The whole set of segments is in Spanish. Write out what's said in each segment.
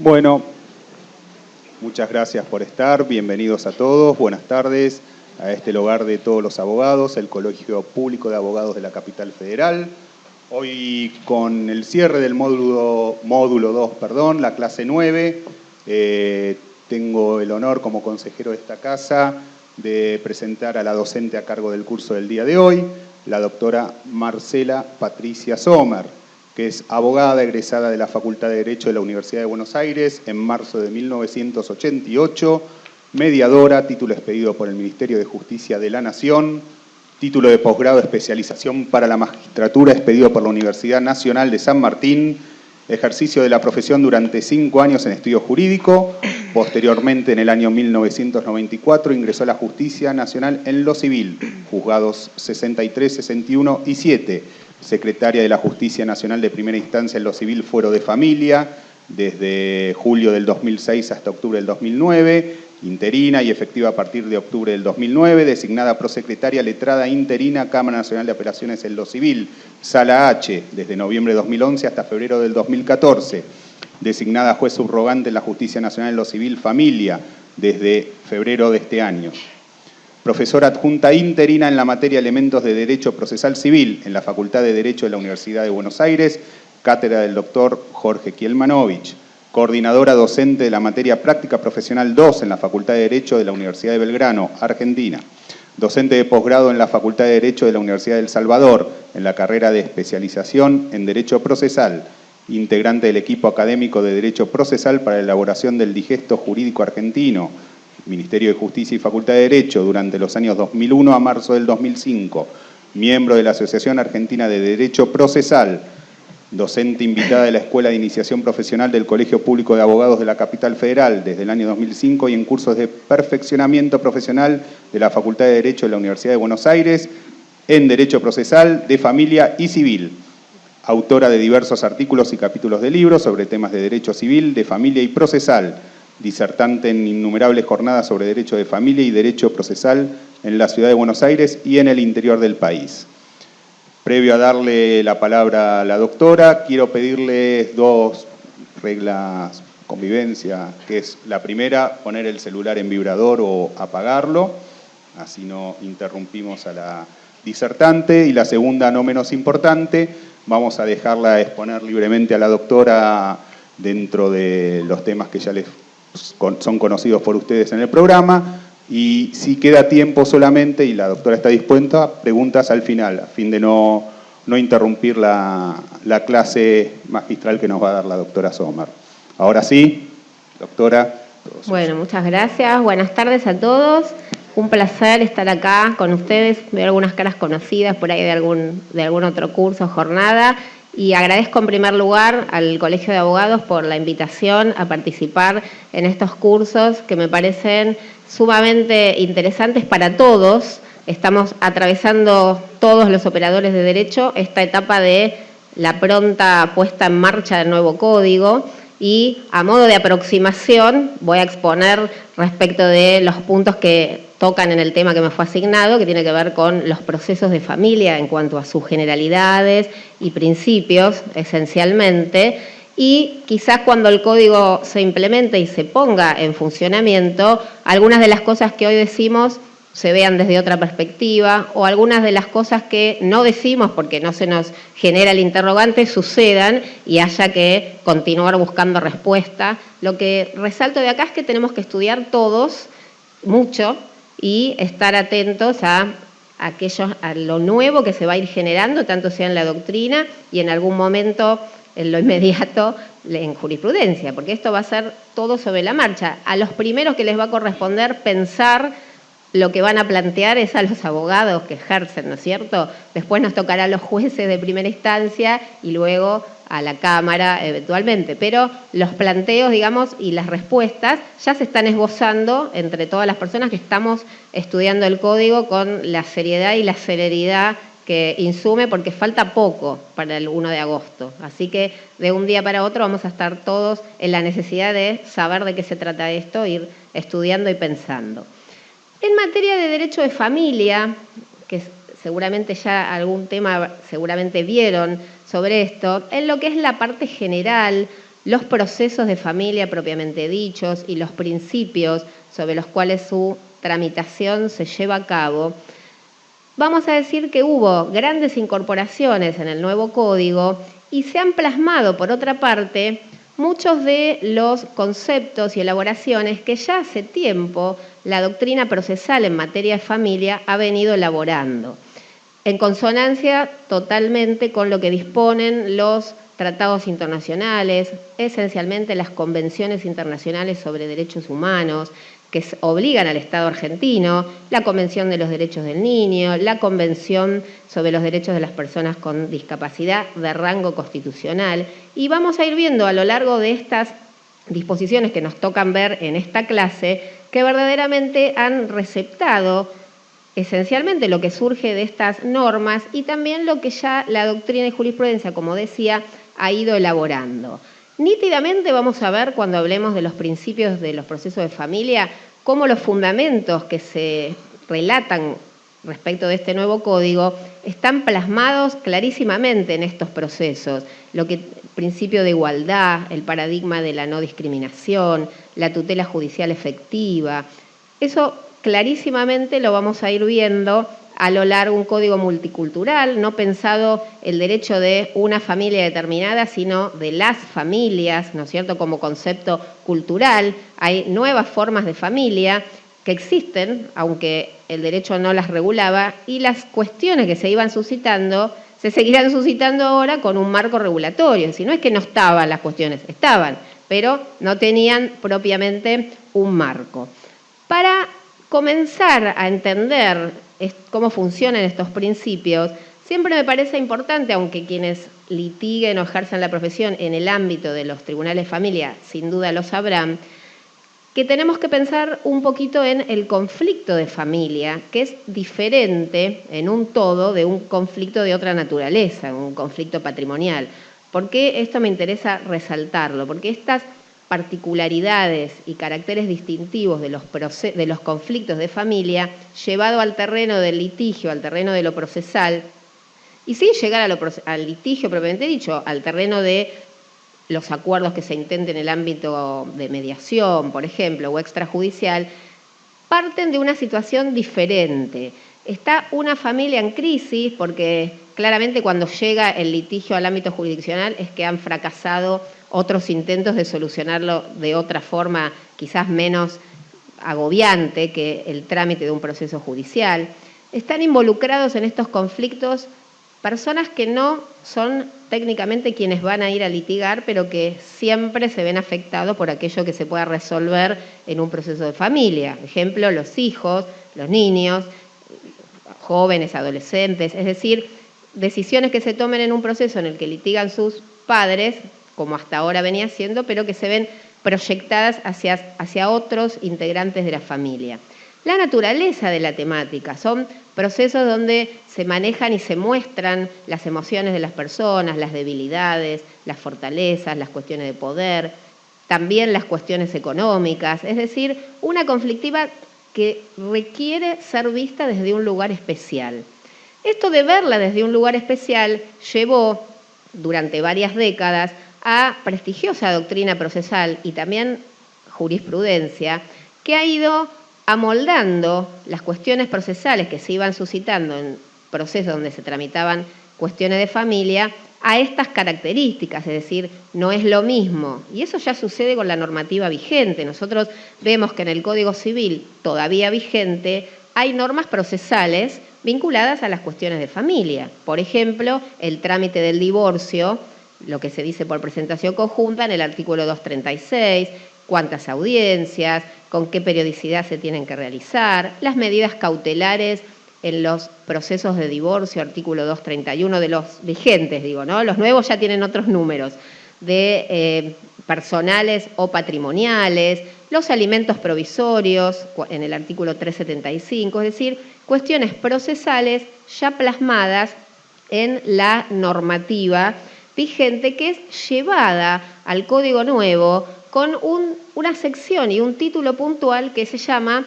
Bueno, muchas gracias por estar, bienvenidos a todos, buenas tardes a este lugar de todos los abogados, el Colegio Público de Abogados de la Capital Federal. Hoy con el cierre del módulo 2, la clase 9, tengo el honor como consejero de esta casa de presentar a la docente a cargo del curso del día de hoy, la doctora Marcela Patricia Sommer, que es abogada egresada de la Facultad de Derecho de la Universidad de Buenos Aires en marzo de 1988, mediadora, título expedido por el Ministerio de Justicia de la Nación, título de posgrado de especialización para la magistratura expedido por la Universidad Nacional de San Martín, ejercicio de la profesión durante 5 años en estudio jurídico, posteriormente en el año 1994 ingresó a la Justicia Nacional en lo civil, juzgados 63, 61 y 7, secretaria de la Justicia Nacional de Primera Instancia en lo Civil, Fuero de Familia, desde julio del 2006 hasta octubre del 2009, interina y efectiva a partir de octubre del 2009, designada prosecretaria letrada interina, Cámara Nacional de Apelaciones en lo Civil, Sala H, desde noviembre de 2011 hasta febrero del 2014, designada juez subrogante en la Justicia Nacional en lo Civil, Familia, desde febrero de este año. Profesora adjunta interina en la materia Elementos de Derecho Procesal Civil en la Facultad de Derecho de la Universidad de Buenos Aires, cátedra del doctor Jorge Kielmanovich. Coordinadora docente de la materia Práctica Profesional 2 en la Facultad de Derecho de la Universidad de Belgrano, Argentina. Docente de posgrado en la Facultad de Derecho de la Universidad de El Salvador, en la carrera de especialización en Derecho Procesal. Integrante del equipo académico de Derecho Procesal para la elaboración del Digesto Jurídico Argentino, Ministerio de Justicia y Facultad de Derecho, durante los años 2001 a marzo del 2005. Miembro de la Asociación Argentina de Derecho Procesal. Docente invitada de la Escuela de Iniciación Profesional del Colegio Público de Abogados de la Capital Federal desde el año 2005 y en cursos de perfeccionamiento profesional de la Facultad de Derecho de la Universidad de Buenos Aires en Derecho Procesal, de Familia y Civil. Autora de diversos artículos y capítulos de libros sobre temas de derecho civil, de familia y procesal. Disertante en innumerables jornadas sobre derecho de familia y derecho procesal en la ciudad de Buenos Aires y en el interior del país. Previo a darle la palabra a la doctora, quiero pedirles 2 reglas de convivencia, que es la primera, poner el celular en vibrador o apagarlo, así no interrumpimos a la disertante, y la segunda, no menos importante, vamos a dejarla exponer libremente a la doctora dentro de los temas que ya les son conocidos por ustedes en el programa, y si queda tiempo solamente, y la doctora está dispuesta, preguntas al final, a fin de no interrumpir la clase magistral que nos va a dar la doctora Sommer. Ahora sí, doctora. Bueno, muchas gracias. Buenas tardes a todos. Un placer estar acá con ustedes. Veo algunas caras conocidas por ahí de algún otro curso o jornada. Y agradezco en primer lugar al Colegio de Abogados por la invitación a participar en estos cursos que me parecen sumamente interesantes para todos. Estamos atravesando todos los operadores de derecho esta etapa de la pronta puesta en marcha del nuevo código, y a modo de aproximación voy a exponer respecto de los puntos que tocan en el tema que me fue asignado, que tiene que ver con los procesos de familia en cuanto a sus generalidades y principios, esencialmente, y quizás cuando el código se implemente y se ponga en funcionamiento, algunas de las cosas que hoy decimos se vean desde otra perspectiva, o algunas de las cosas que no decimos porque no se nos genera el interrogante sucedan y haya que continuar buscando respuesta. Lo que resalto de acá es que tenemos que estudiar todos mucho y estar atentos a lo nuevo que se va a ir generando, tanto sea en la doctrina y en algún momento en lo inmediato en jurisprudencia, porque esto va a ser todo sobre la marcha. A los primeros que les va a corresponder pensar lo que van a plantear es a los abogados que ejercen, ¿no es cierto? Después nos tocará a los jueces de primera instancia y luego a la Cámara eventualmente, pero los planteos, digamos, y las respuestas ya se están esbozando entre todas las personas que estamos estudiando el código con la seriedad y la celeridad que insume, porque falta poco para el 1 de agosto. Así que de un día para otro vamos a estar todos en la necesidad de saber de qué se trata esto, ir estudiando y pensando. En materia de derecho de familia, que seguramente ya algún tema seguramente vieron sobre esto, en lo que es la parte general, los procesos de familia propiamente dichos y los principios sobre los cuales su tramitación se lleva a cabo, vamos a decir que hubo grandes incorporaciones en el nuevo código y se han plasmado, por otra parte, muchos de los conceptos y elaboraciones que ya hace tiempo la doctrina procesal en materia de familia ha venido elaborando, en consonancia totalmente con lo que disponen los tratados internacionales, esencialmente las convenciones internacionales sobre derechos humanos, que obligan al Estado argentino, la Convención de los Derechos del Niño, la Convención sobre los Derechos de las Personas con Discapacidad de rango constitucional. Y vamos a ir viendo a lo largo de estas disposiciones que nos tocan ver en esta clase, que verdaderamente han receptado esencialmente lo que surge de estas normas y también lo que ya la doctrina y jurisprudencia, como decía, ha ido elaborando. Nítidamente vamos a ver, cuando hablemos de los principios de los procesos de familia, cómo los fundamentos que se relatan respecto de este nuevo código están plasmados clarísimamente en estos procesos. El principio de igualdad, el paradigma de la no discriminación, la tutela judicial efectiva, eso clarísimamente lo vamos a ir viendo a lo largo, un código multicultural, no pensado el derecho de una familia determinada, sino de las familias, ¿no es cierto?, como concepto cultural. Hay nuevas formas de familia que existen, aunque el derecho no las regulaba, y las cuestiones que se iban suscitando se seguirán suscitando ahora con un marco regulatorio. Es decir, no es que no estaban las cuestiones, estaban, pero no tenían propiamente un marco. Para comenzar a entender cómo funcionan estos principios, siempre me parece importante, aunque quienes litiguen o ejerzan la profesión en el ámbito de los tribunales de familia sin duda lo sabrán, que tenemos que pensar un poquito en el conflicto de familia, que es diferente en un todo de un conflicto de otra naturaleza, un conflicto patrimonial. ¿Por qué esto me interesa resaltarlo? Porque estas particularidades y caracteres distintivos de los conflictos de familia, llevado al terreno del litigio, al terreno de lo procesal, y sin llegar al litigio propiamente dicho, al terreno de los acuerdos que se intenten en el ámbito de mediación, por ejemplo, o extrajudicial, parten de una situación diferente. Está una familia en crisis porque claramente cuando llega el litigio al ámbito jurisdiccional es que han fracasado otros intentos de solucionarlo de otra forma, quizás menos agobiante que el trámite de un proceso judicial. Están involucrados en estos conflictos personas que no son técnicamente quienes van a ir a litigar, pero que siempre se ven afectados por aquello que se pueda resolver en un proceso de familia. Ejemplo, los hijos, los niños, jóvenes, adolescentes, es decir, decisiones que se tomen en un proceso en el que litigan sus padres, como hasta ahora venía siendo, pero que se ven proyectadas hacia otros integrantes de la familia. La naturaleza de la temática son procesos donde se manejan y se muestran las emociones de las personas, las debilidades, las fortalezas, las cuestiones de poder, también las cuestiones económicas, es decir, una conflictiva que requiere ser vista desde un lugar especial. Esto de verla desde un lugar especial llevó durante varias décadas a prestigiosa doctrina procesal y también jurisprudencia que ha ido amoldando las cuestiones procesales que se iban suscitando en procesos donde se tramitaban cuestiones de familia a estas características, es decir, no es lo mismo. Y eso ya sucede con la normativa vigente. Nosotros vemos que en el Código Civil todavía vigente hay normas procesales vinculadas a las cuestiones de familia. Por ejemplo, el trámite del divorcio, lo que se dice por presentación conjunta en el artículo 236, cuántas audiencias, con qué periodicidad se tienen que realizar, las medidas cautelares en los procesos de divorcio, artículo 231 de los vigentes, digo, ¿no? Los nuevos ya tienen otros números, de personales o patrimoniales, los alimentos provisorios en el artículo 375, es decir, cuestiones procesales ya plasmadas en la normativa vigente que es llevada al Código Nuevo con una sección y un título puntual que se llama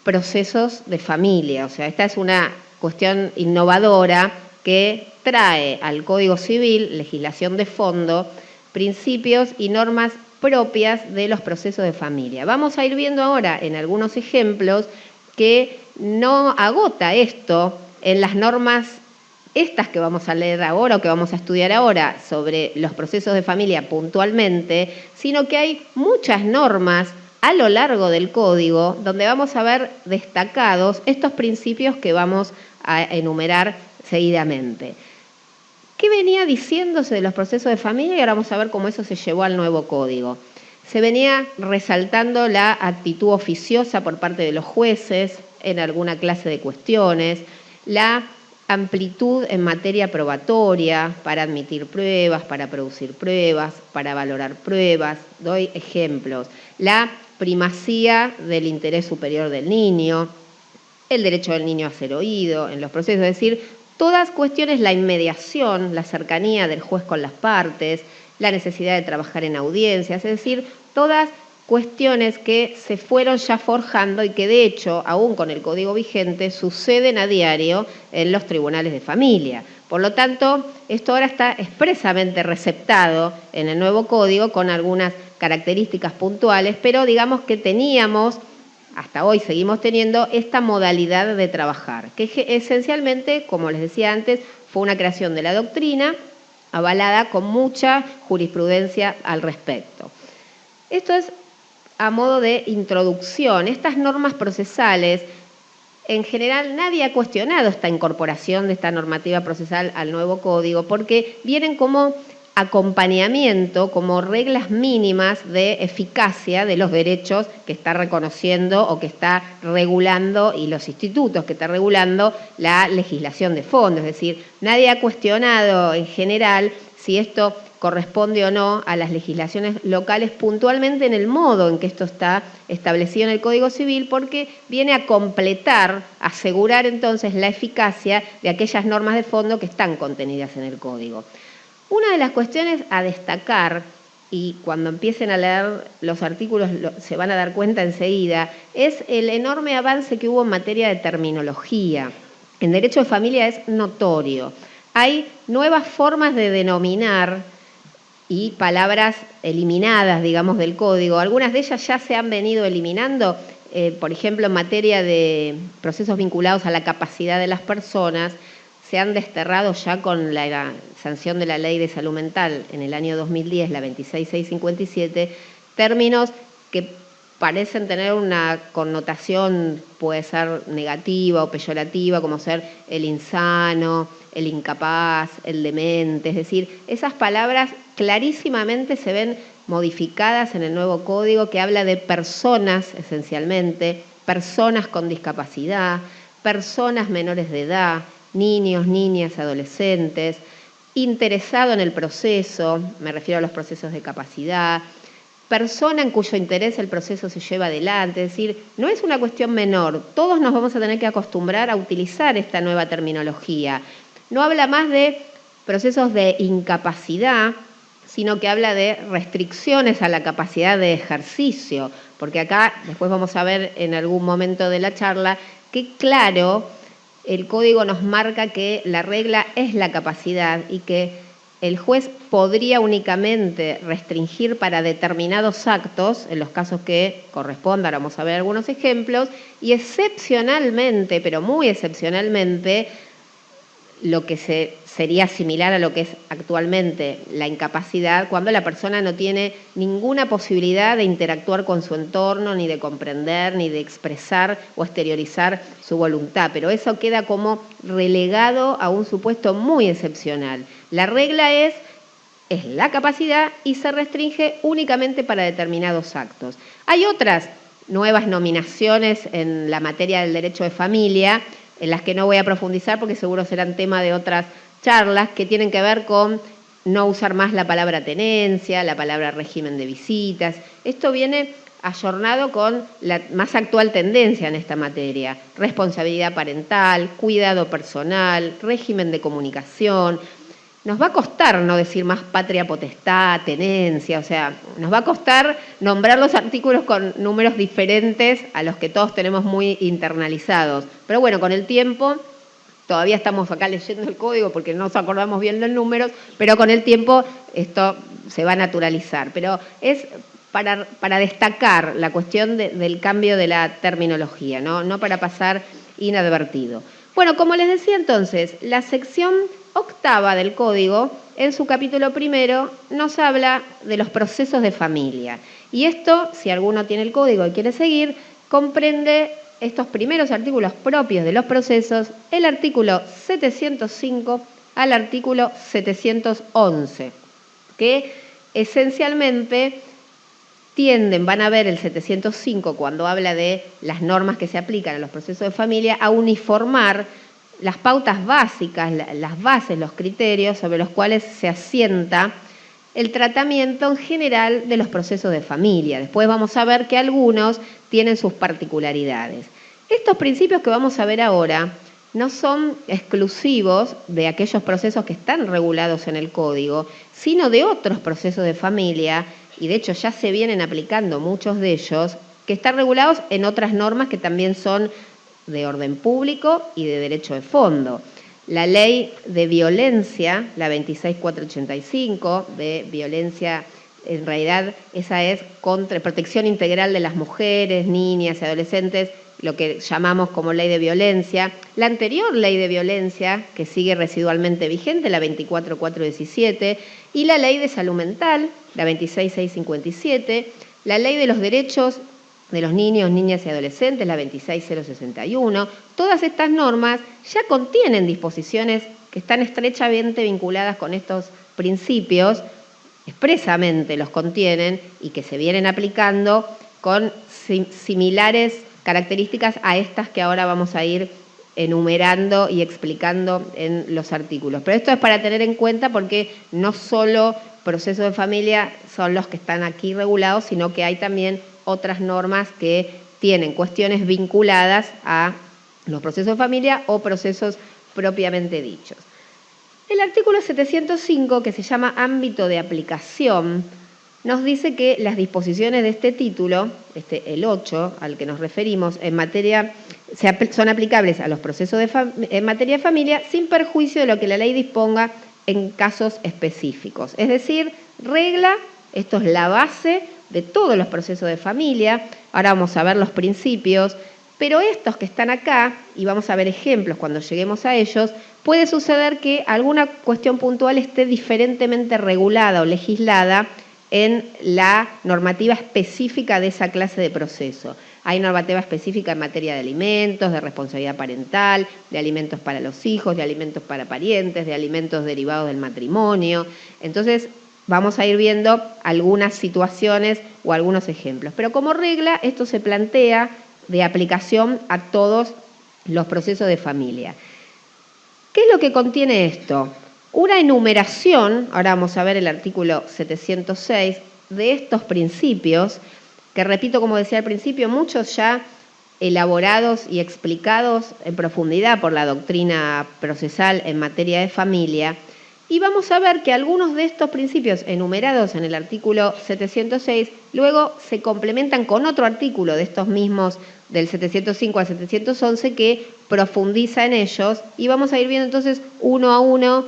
procesos de familia. O sea, esta es una cuestión innovadora que trae al Código Civil, legislación de fondo, principios y normas propias de los procesos de familia. Vamos a ir viendo ahora en algunos ejemplos que no agota esto en las normas estas que vamos a leer ahora o que vamos a estudiar ahora sobre los procesos de familia puntualmente, sino que hay muchas normas a lo largo del código donde vamos a ver destacados estos principios que vamos a enumerar seguidamente. ¿Qué venía diciéndose de los procesos de familia? Y ahora vamos a ver cómo eso se llevó al nuevo código. Se venía resaltando la actitud oficiosa por parte de los jueces en alguna clase de cuestiones, la amplitud en materia probatoria para admitir pruebas, para producir pruebas, para valorar pruebas. Doy ejemplos. La primacía del interés superior del niño, el derecho del niño a ser oído en los procesos, es decir, todas cuestiones, la inmediación, la cercanía del juez con las partes, la necesidad de trabajar en audiencias, es decir, todas cuestiones que se fueron ya forjando y que de hecho, aún con el código vigente, suceden a diario en los tribunales de familia. Por lo tanto, esto ahora está expresamente receptado en el nuevo código con algunas características puntuales, pero digamos que teníamos, hasta hoy seguimos teniendo, esta modalidad de trabajar, que esencialmente, como les decía antes, fue una creación de la doctrina avalada con mucha jurisprudencia al respecto. Esto es a modo de introducción. Estas normas procesales, en general nadie ha cuestionado esta incorporación de esta normativa procesal al nuevo código porque vienen como acompañamiento, como reglas mínimas de eficacia de los derechos que está reconociendo o que está regulando y los institutos que está regulando la legislación de fondo. Es decir, nadie ha cuestionado en general si esto corresponde o no a las legislaciones locales puntualmente en el modo en que esto está establecido en el Código Civil, porque viene a completar, asegurar entonces la eficacia de aquellas normas de fondo que están contenidas en el Código. Una de las cuestiones a destacar, y cuando empiecen a leer los artículos se van a dar cuenta enseguida, es el enorme avance que hubo en materia de terminología. En derecho de familia es notorio. Hay nuevas formas de denominar y palabras eliminadas, digamos, del código. Algunas de ellas ya se han venido eliminando, por ejemplo, en materia de procesos vinculados a la capacidad de las personas, se han desterrado ya con la sanción de la Ley de Salud Mental en el año 2010, la 26657, términos que parecen tener una connotación, puede ser negativa o peyorativa, como ser el insano, el incapaz, el demente, es decir, esas palabras clarísimamente se ven modificadas en el nuevo código que habla de personas esencialmente, personas con discapacidad, personas menores de edad, niños, niñas, adolescentes, interesado en el proceso, me refiero a los procesos de capacidad, persona en cuyo interés el proceso se lleva adelante, es decir, no es una cuestión menor, todos nos vamos a tener que acostumbrar a utilizar esta nueva terminología. No habla más de procesos de incapacidad, sino que habla de restricciones a la capacidad de ejercicio, porque acá, después vamos a ver en algún momento de la charla, que claro, el código nos marca que la regla es la capacidad y que el juez podría únicamente restringir para determinados actos, en los casos que correspondan, vamos a ver algunos ejemplos, y excepcionalmente, pero muy excepcionalmente, lo que sería similar a lo que es actualmente la incapacidad, cuando la persona no tiene ninguna posibilidad de interactuar con su entorno, ni de comprender, ni de expresar o exteriorizar su voluntad. Pero eso queda como relegado a un supuesto muy excepcional. La regla es la capacidad y se restringe únicamente para determinados actos. Hay otras nuevas nominaciones en la materia del derecho de familia, en las que no voy a profundizar porque seguro serán tema de otras charlas, que tienen que ver con no usar más la palabra tenencia, la palabra régimen de visitas. Esto viene ayornado con la más actual tendencia en esta materia: responsabilidad parental, cuidado personal, régimen de comunicación. Nos va a costar no decir más patria potestad, tenencia, o sea, nos va a costar nombrar los artículos con números diferentes a los que todos tenemos muy internalizados. Pero bueno, con el tiempo todavía estamos acá leyendo el código porque no nos acordamos bien los números, pero con el tiempo esto se va a naturalizar. Pero es para destacar la cuestión del cambio de la terminología, no para pasar inadvertido. Bueno, como les decía entonces, la sección octava del código, en su capítulo primero, nos habla de los procesos de familia. Y esto, si alguno tiene el código y quiere seguir, comprende estos primeros artículos propios de los procesos, el artículo 705 al artículo 711, que esencialmente van a ver el 705 cuando habla de las normas que se aplican a los procesos de familia, a uniformar las pautas básicas, las bases, los criterios sobre los cuales se asienta el tratamiento en general de los procesos de familia. Después vamos a ver que algunos tienen sus particularidades. Estos principios que vamos a ver ahora no son exclusivos de aquellos procesos que están regulados en el código, sino de otros procesos de familia, y de hecho ya se vienen aplicando muchos de ellos, que están regulados en otras normas que también son de orden público y de derecho de fondo. La ley de violencia, la 26.485, de violencia, en realidad esa es contra protección integral de las mujeres, niñas y adolescentes, lo que llamamos como ley de violencia. La anterior ley de violencia, que sigue residualmente vigente, la 24.417, y la ley de salud mental, la 26.657, la ley de los derechos de los niños, niñas y adolescentes, la 26.061. Todas estas normas ya contienen disposiciones que están estrechamente vinculadas con estos principios, expresamente los contienen y que se vienen aplicando con similares características a estas que ahora vamos a ir enumerando y explicando en los artículos. Pero esto es para tener en cuenta porque no solo procesos de familia son los que están aquí regulados, sino que hay también otras normas que tienen cuestiones vinculadas a los procesos de familia o procesos propiamente dichos. El artículo 705, que se llama ámbito de aplicación, nos dice que las disposiciones de este título, el 8 al que nos referimos, en materia, son aplicables a los procesos en materia de familia sin perjuicio de lo que la ley disponga en casos específicos. Es decir, regla, esto es la base de todos los procesos de familia. Ahora vamos a ver los principios, pero estos que están acá, y vamos a ver ejemplos cuando lleguemos a ellos, puede suceder que alguna cuestión puntual esté diferentemente regulada o legislada en la normativa específica de esa clase de proceso. Hay normativa específica en materia de alimentos, de responsabilidad parental, de alimentos para los hijos, de alimentos para parientes, de alimentos derivados del matrimonio. Entonces, vamos a ir viendo algunas situaciones o algunos ejemplos. Pero como regla, esto se plantea de aplicación a todos los procesos de familia. ¿Qué es lo que contiene esto? Una enumeración, ahora vamos a ver el artículo 706, de estos principios, que repito, como decía al principio, muchos ya elaborados y explicados en profundidad por la doctrina procesal en materia de familia, y vamos a ver que algunos de estos principios enumerados en el artículo 706 luego se complementan con otro artículo de estos mismos del 705 al 711 que profundiza en ellos, y vamos a ir viendo entonces uno a uno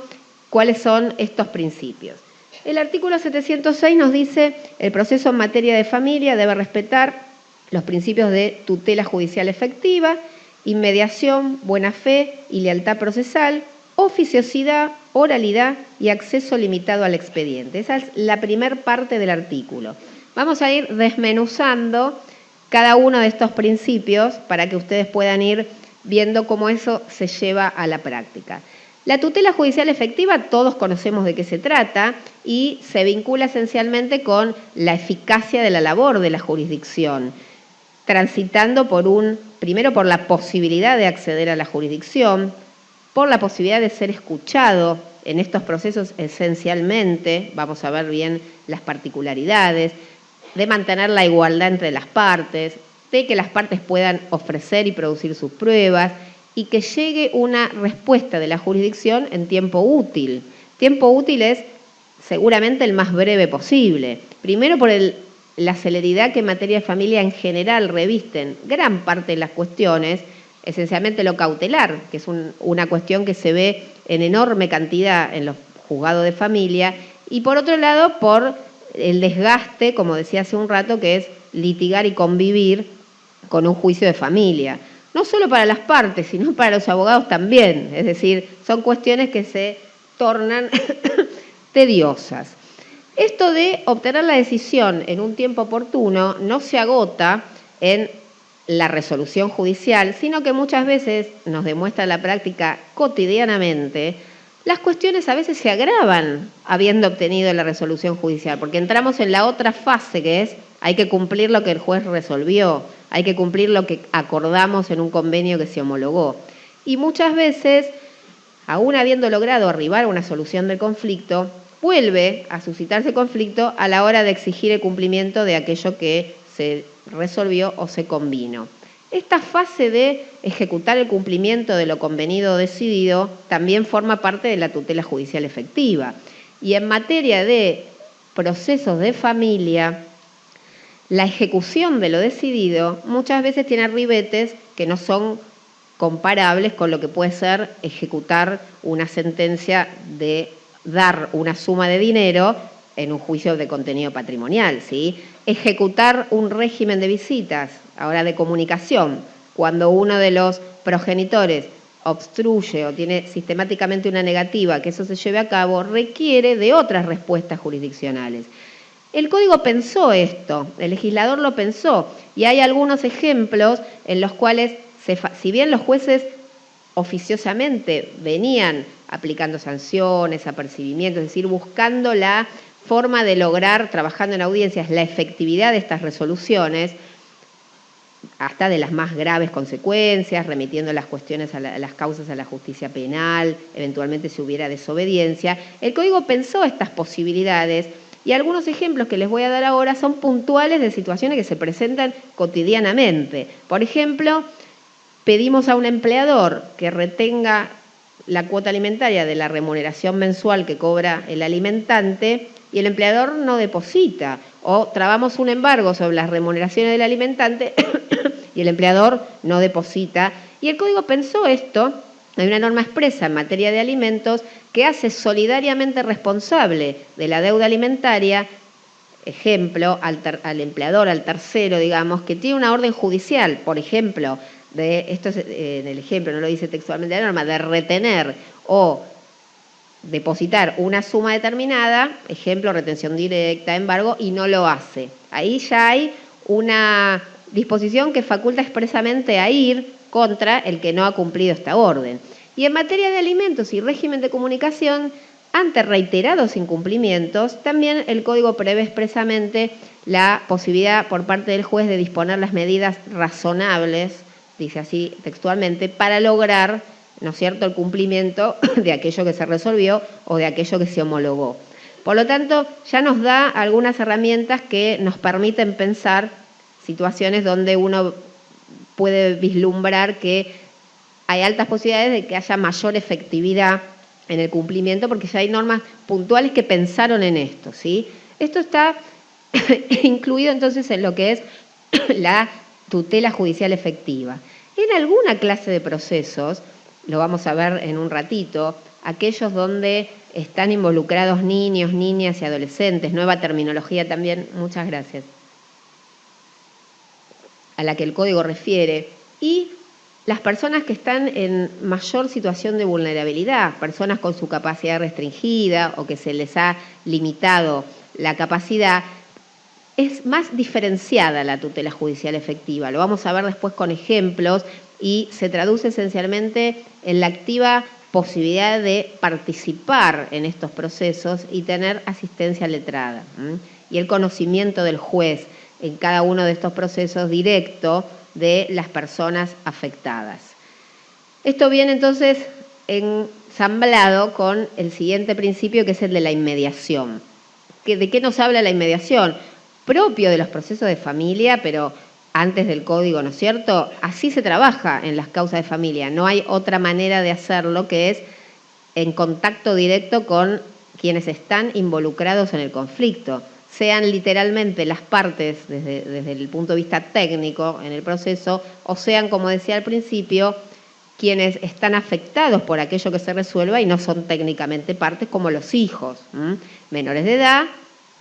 cuáles son estos principios. El artículo 706 nos dice: el proceso en materia de familia debe respetar los principios de tutela judicial efectiva, inmediación, buena fe y lealtad procesal, oficiosidad, oralidad y acceso limitado al expediente. Esa es la primera parte del artículo. Vamos a ir desmenuzando cada uno de estos principios para que ustedes puedan ir viendo cómo eso se lleva a la práctica. La tutela judicial efectiva, todos conocemos de qué se trata y se vincula esencialmente con la eficacia de la labor de la jurisdicción, transitando primero por la posibilidad de acceder a la jurisdicción, por la posibilidad de ser escuchado en estos procesos esencialmente, vamos a ver bien las particularidades, de mantener la igualdad entre las partes, de que las partes puedan ofrecer y producir sus pruebas, y que llegue una respuesta de la jurisdicción en tiempo útil. Tiempo útil es seguramente el más breve posible. Primero por la celeridad que en materia de familia en general revisten gran parte de las cuestiones, esencialmente lo cautelar, que es una cuestión que se ve en enorme cantidad en los juzgados de familia, y por otro lado, por el desgaste, como decía hace un rato, que es litigar y convivir con un juicio de familia. No solo para las partes, sino para los abogados también. Es decir, son cuestiones que se tornan tediosas. Esto de obtener la decisión en un tiempo oportuno no se agota en la resolución judicial, sino que muchas veces, nos demuestra la práctica cotidianamente, las cuestiones a veces se agravan habiendo obtenido la resolución judicial, porque entramos en la otra fase, que es hay que cumplir lo que el juez resolvió, hay que cumplir lo que acordamos en un convenio que se homologó. Y muchas veces, aún habiendo logrado arribar a una solución del conflicto, vuelve a suscitarse conflicto a la hora de exigir el cumplimiento de aquello que se resolvió o se convino. Esta fase de ejecutar el cumplimiento de lo convenido o decidido también forma parte de la tutela judicial efectiva. Y en materia de procesos de familia, la ejecución de lo decidido muchas veces tiene ribetes que no son comparables con lo que puede ser ejecutar una sentencia de dar una suma de dinero en un juicio de contenido patrimonial, ¿sí? Ejecutar un régimen de visitas, ahora de comunicación, cuando uno de los progenitores obstruye o tiene sistemáticamente una negativa que eso se lleve a cabo, requiere de otras respuestas jurisdiccionales. El Código pensó esto, el legislador lo pensó, y hay algunos ejemplos en los cuales, si bien los jueces oficiosamente venían aplicando sanciones, apercibimientos, es decir, buscando la forma de lograr, trabajando en audiencias, la efectividad de estas resoluciones, hasta de las más graves consecuencias, remitiendo las cuestiones las causas a la justicia penal, eventualmente si hubiera desobediencia. El Código pensó estas posibilidades y algunos ejemplos que les voy a dar ahora son puntuales de situaciones que se presentan cotidianamente. Por ejemplo, pedimos a un empleador que retenga la cuota alimentaria de la remuneración mensual que cobra el alimentante y el empleador no deposita, o trabamos un embargo sobre las remuneraciones del alimentante y el empleador no deposita. Y el Código pensó esto, hay una norma expresa en materia de alimentos que hace solidariamente responsable de la deuda alimentaria, ejemplo, al empleador, al tercero, digamos, que tiene una orden judicial, por ejemplo, esto es en el ejemplo, no lo dice textualmente la norma, de retener o depositar una suma determinada, ejemplo, retención directa, embargo, y no lo hace. Ahí ya hay una disposición que faculta expresamente a ir contra el que no ha cumplido esta orden. Y en materia de alimentos y régimen de comunicación, ante reiterados incumplimientos, también el Código prevé expresamente la posibilidad por parte del juez de disponer las medidas razonables, dice así textualmente, para lograr, ¿no es cierto?, el cumplimiento de aquello que se resolvió o de aquello que se homologó. Por lo tanto, ya nos da algunas herramientas que nos permiten pensar situaciones donde uno puede vislumbrar que hay altas posibilidades de que haya mayor efectividad en el cumplimiento, porque ya hay normas puntuales que pensaron en esto, ¿sí? Esto está incluido entonces en lo que es la tutela judicial efectiva. En alguna clase de procesos, lo vamos a ver en un ratito, aquellos donde están involucrados niños, niñas y adolescentes, nueva terminología también, muchas gracias, a la que el Código refiere, y las personas que están en mayor situación de vulnerabilidad, personas con su capacidad restringida o que se les ha limitado la capacidad, es más diferenciada la tutela judicial efectiva. Lo vamos a ver después con ejemplos y se traduce esencialmente en la activa posibilidad de participar en estos procesos y tener asistencia letrada. Y el conocimiento del juez en cada uno de estos procesos directo de las personas afectadas. Esto viene entonces ensamblado con el siguiente principio, que es el de la inmediación. ¿De qué nos habla la inmediación? Propio de los procesos de familia, pero antes del Código, ¿no es cierto? Así se trabaja en las causas de familia. No hay otra manera de hacerlo que es en contacto directo con quienes están involucrados en el conflicto. sean literalmente las partes desde el punto de vista técnico en el proceso, o sean, como decía al principio, quienes están afectados por aquello que se resuelva y no son técnicamente partes, como los hijos, menores de edad,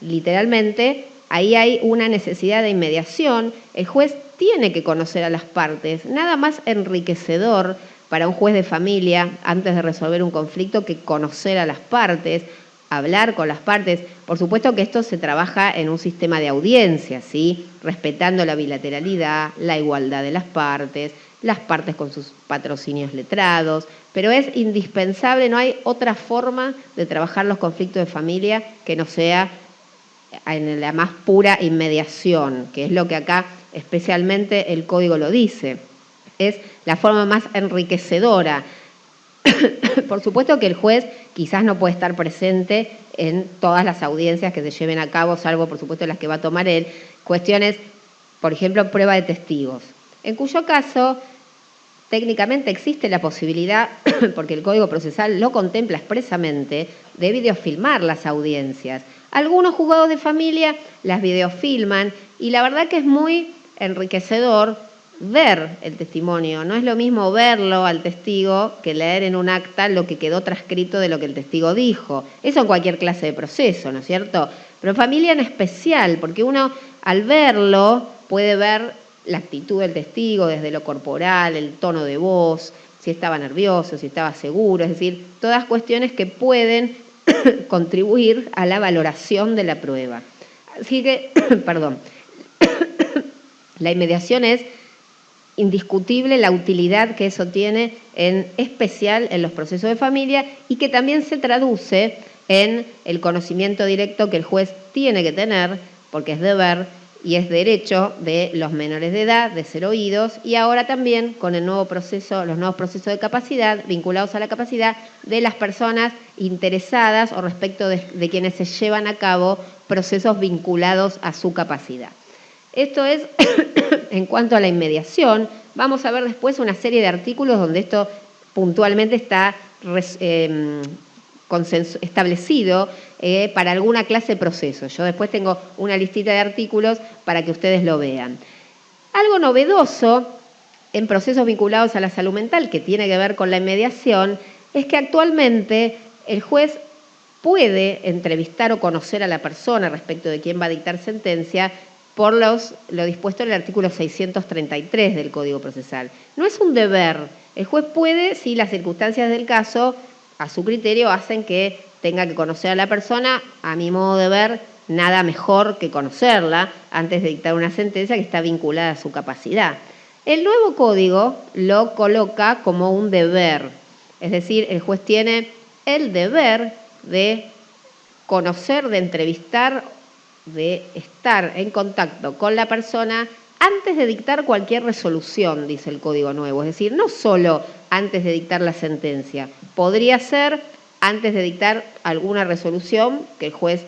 literalmente. Ahí hay una necesidad de inmediación. El juez tiene que conocer a las partes. Nada más enriquecedor para un juez de familia, antes de resolver un conflicto, que conocer a las partes, hablar con las partes. Por supuesto que esto se trabaja en un sistema de audiencia, ¿sí? Respetando la bilateralidad, la igualdad de las partes con sus patrocinios letrados, pero es indispensable, no hay otra forma de trabajar los conflictos de familia que no sea en la más pura inmediación, que es lo que acá especialmente el Código lo dice. Es la forma más enriquecedora. Por supuesto que el juez quizás no puede estar presente en todas las audiencias que se lleven a cabo, salvo por supuesto las que va a tomar él, cuestiones, por ejemplo, prueba de testigos, en cuyo caso técnicamente existe la posibilidad, porque el Código Procesal lo contempla expresamente, de videofilmar las audiencias. Algunos juzgados de familia las videofilman y la verdad que es muy enriquecedor ver el testimonio. No es lo mismo verlo al testigo que leer en un acta lo que quedó transcrito de lo que el testigo dijo. Eso en cualquier clase de proceso, ¿no es cierto? Pero en familia en especial, porque uno al verlo puede ver la actitud del testigo desde lo corporal, el tono de voz, si estaba nervioso, si estaba seguro, es decir, todas cuestiones que pueden contribuir a la valoración de la prueba. Así que, perdón, la inmediación es indiscutible la utilidad que eso tiene, en especial en los procesos de familia, y que también se traduce en el conocimiento directo que el juez tiene que tener, porque es deber y es derecho de los menores de edad de ser oídos, y ahora también con el nuevo proceso, los nuevos procesos de capacidad vinculados a la capacidad de las personas interesadas o respecto de quienes se llevan a cabo procesos vinculados a su capacidad. Esto es en cuanto a la inmediación. Vamos a ver después una serie de artículos donde esto puntualmente está establecido para alguna clase de proceso. Yo después tengo una listita de artículos para que ustedes lo vean. Algo novedoso en procesos vinculados a la salud mental, que tiene que ver con la inmediación, es que actualmente el juez puede entrevistar o conocer a la persona respecto de quién va a dictar sentencia por lo dispuesto en el artículo 633 del Código Procesal. No es un deber. El juez puede, si las circunstancias del caso, a su criterio, hacen que tenga que conocer a la persona. A mi modo de ver, nada mejor que conocerla antes de dictar una sentencia que está vinculada a su capacidad. El nuevo código lo coloca como un deber, es decir, el juez tiene el deber de conocer, de entrevistar, de estar en contacto con la persona antes de dictar cualquier resolución, dice el Código Nuevo. Es decir, no solo antes de dictar la sentencia, podría ser antes de dictar alguna resolución que el juez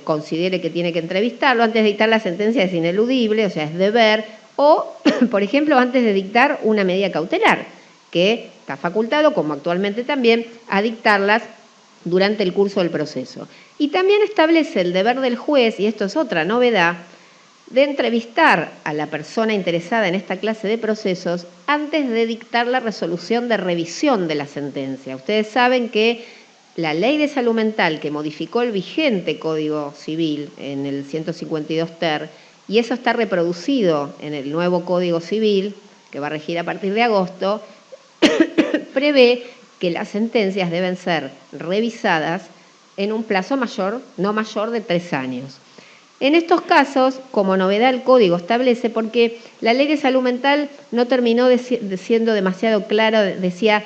considere que tiene que entrevistarlo, antes de dictar la sentencia es ineludible, o sea, es deber, o, por ejemplo, antes de dictar una medida cautelar, que está facultado, como actualmente también, a dictarlas durante el curso del proceso. Y también establece el deber del juez, y esto es otra novedad, de entrevistar a la persona interesada en esta clase de procesos antes de dictar la resolución de revisión de la sentencia. Ustedes saben que la Ley de Salud Mental, que modificó el vigente Código Civil en el 152 ter, y eso está reproducido en el nuevo Código Civil, que va a regir a partir de agosto, prevé que las sentencias deben ser revisadas en un plazo mayor, no mayor de 3 años. En estos casos, como novedad el Código establece, porque la Ley de Salud Mental no terminó siendo demasiado clara, decía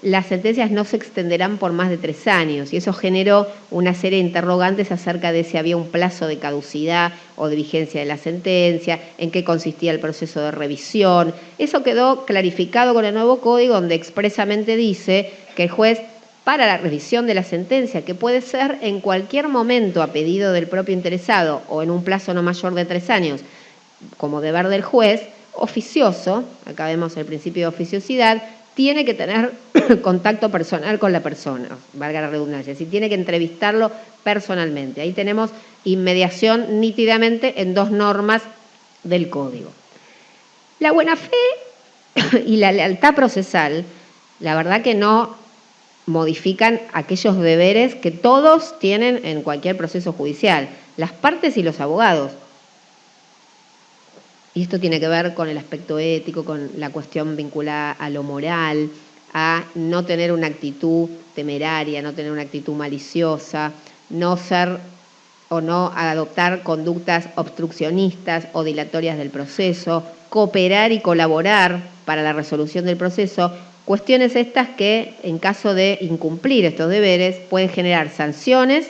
las sentencias no se extenderán por más de 3 años, y eso generó una serie de interrogantes acerca de si había un plazo de caducidad o de vigencia de la sentencia, en qué consistía el proceso de revisión. Eso quedó clarificado con el nuevo Código, donde expresamente dice que el juez, para la revisión de la sentencia, que puede ser en cualquier momento a pedido del propio interesado o en un plazo no mayor de 3 años, como deber del juez, oficioso, acá vemos el principio de oficiosidad, tiene que tener contacto personal con la persona, valga la redundancia, es decir, tiene que entrevistarlo personalmente. Ahí tenemos inmediación nítidamente en dos normas del Código. La buena fe y la lealtad procesal, la verdad que no modifican aquellos deberes que todos tienen en cualquier proceso judicial, las partes y los abogados. Y esto tiene que ver con el aspecto ético, con la cuestión vinculada a lo moral, a no tener una actitud temeraria, no tener una actitud maliciosa, no ser o no adoptar conductas obstruccionistas o dilatorias del proceso, cooperar y colaborar para la resolución del proceso, cuestiones estas que en caso de incumplir estos deberes pueden generar sanciones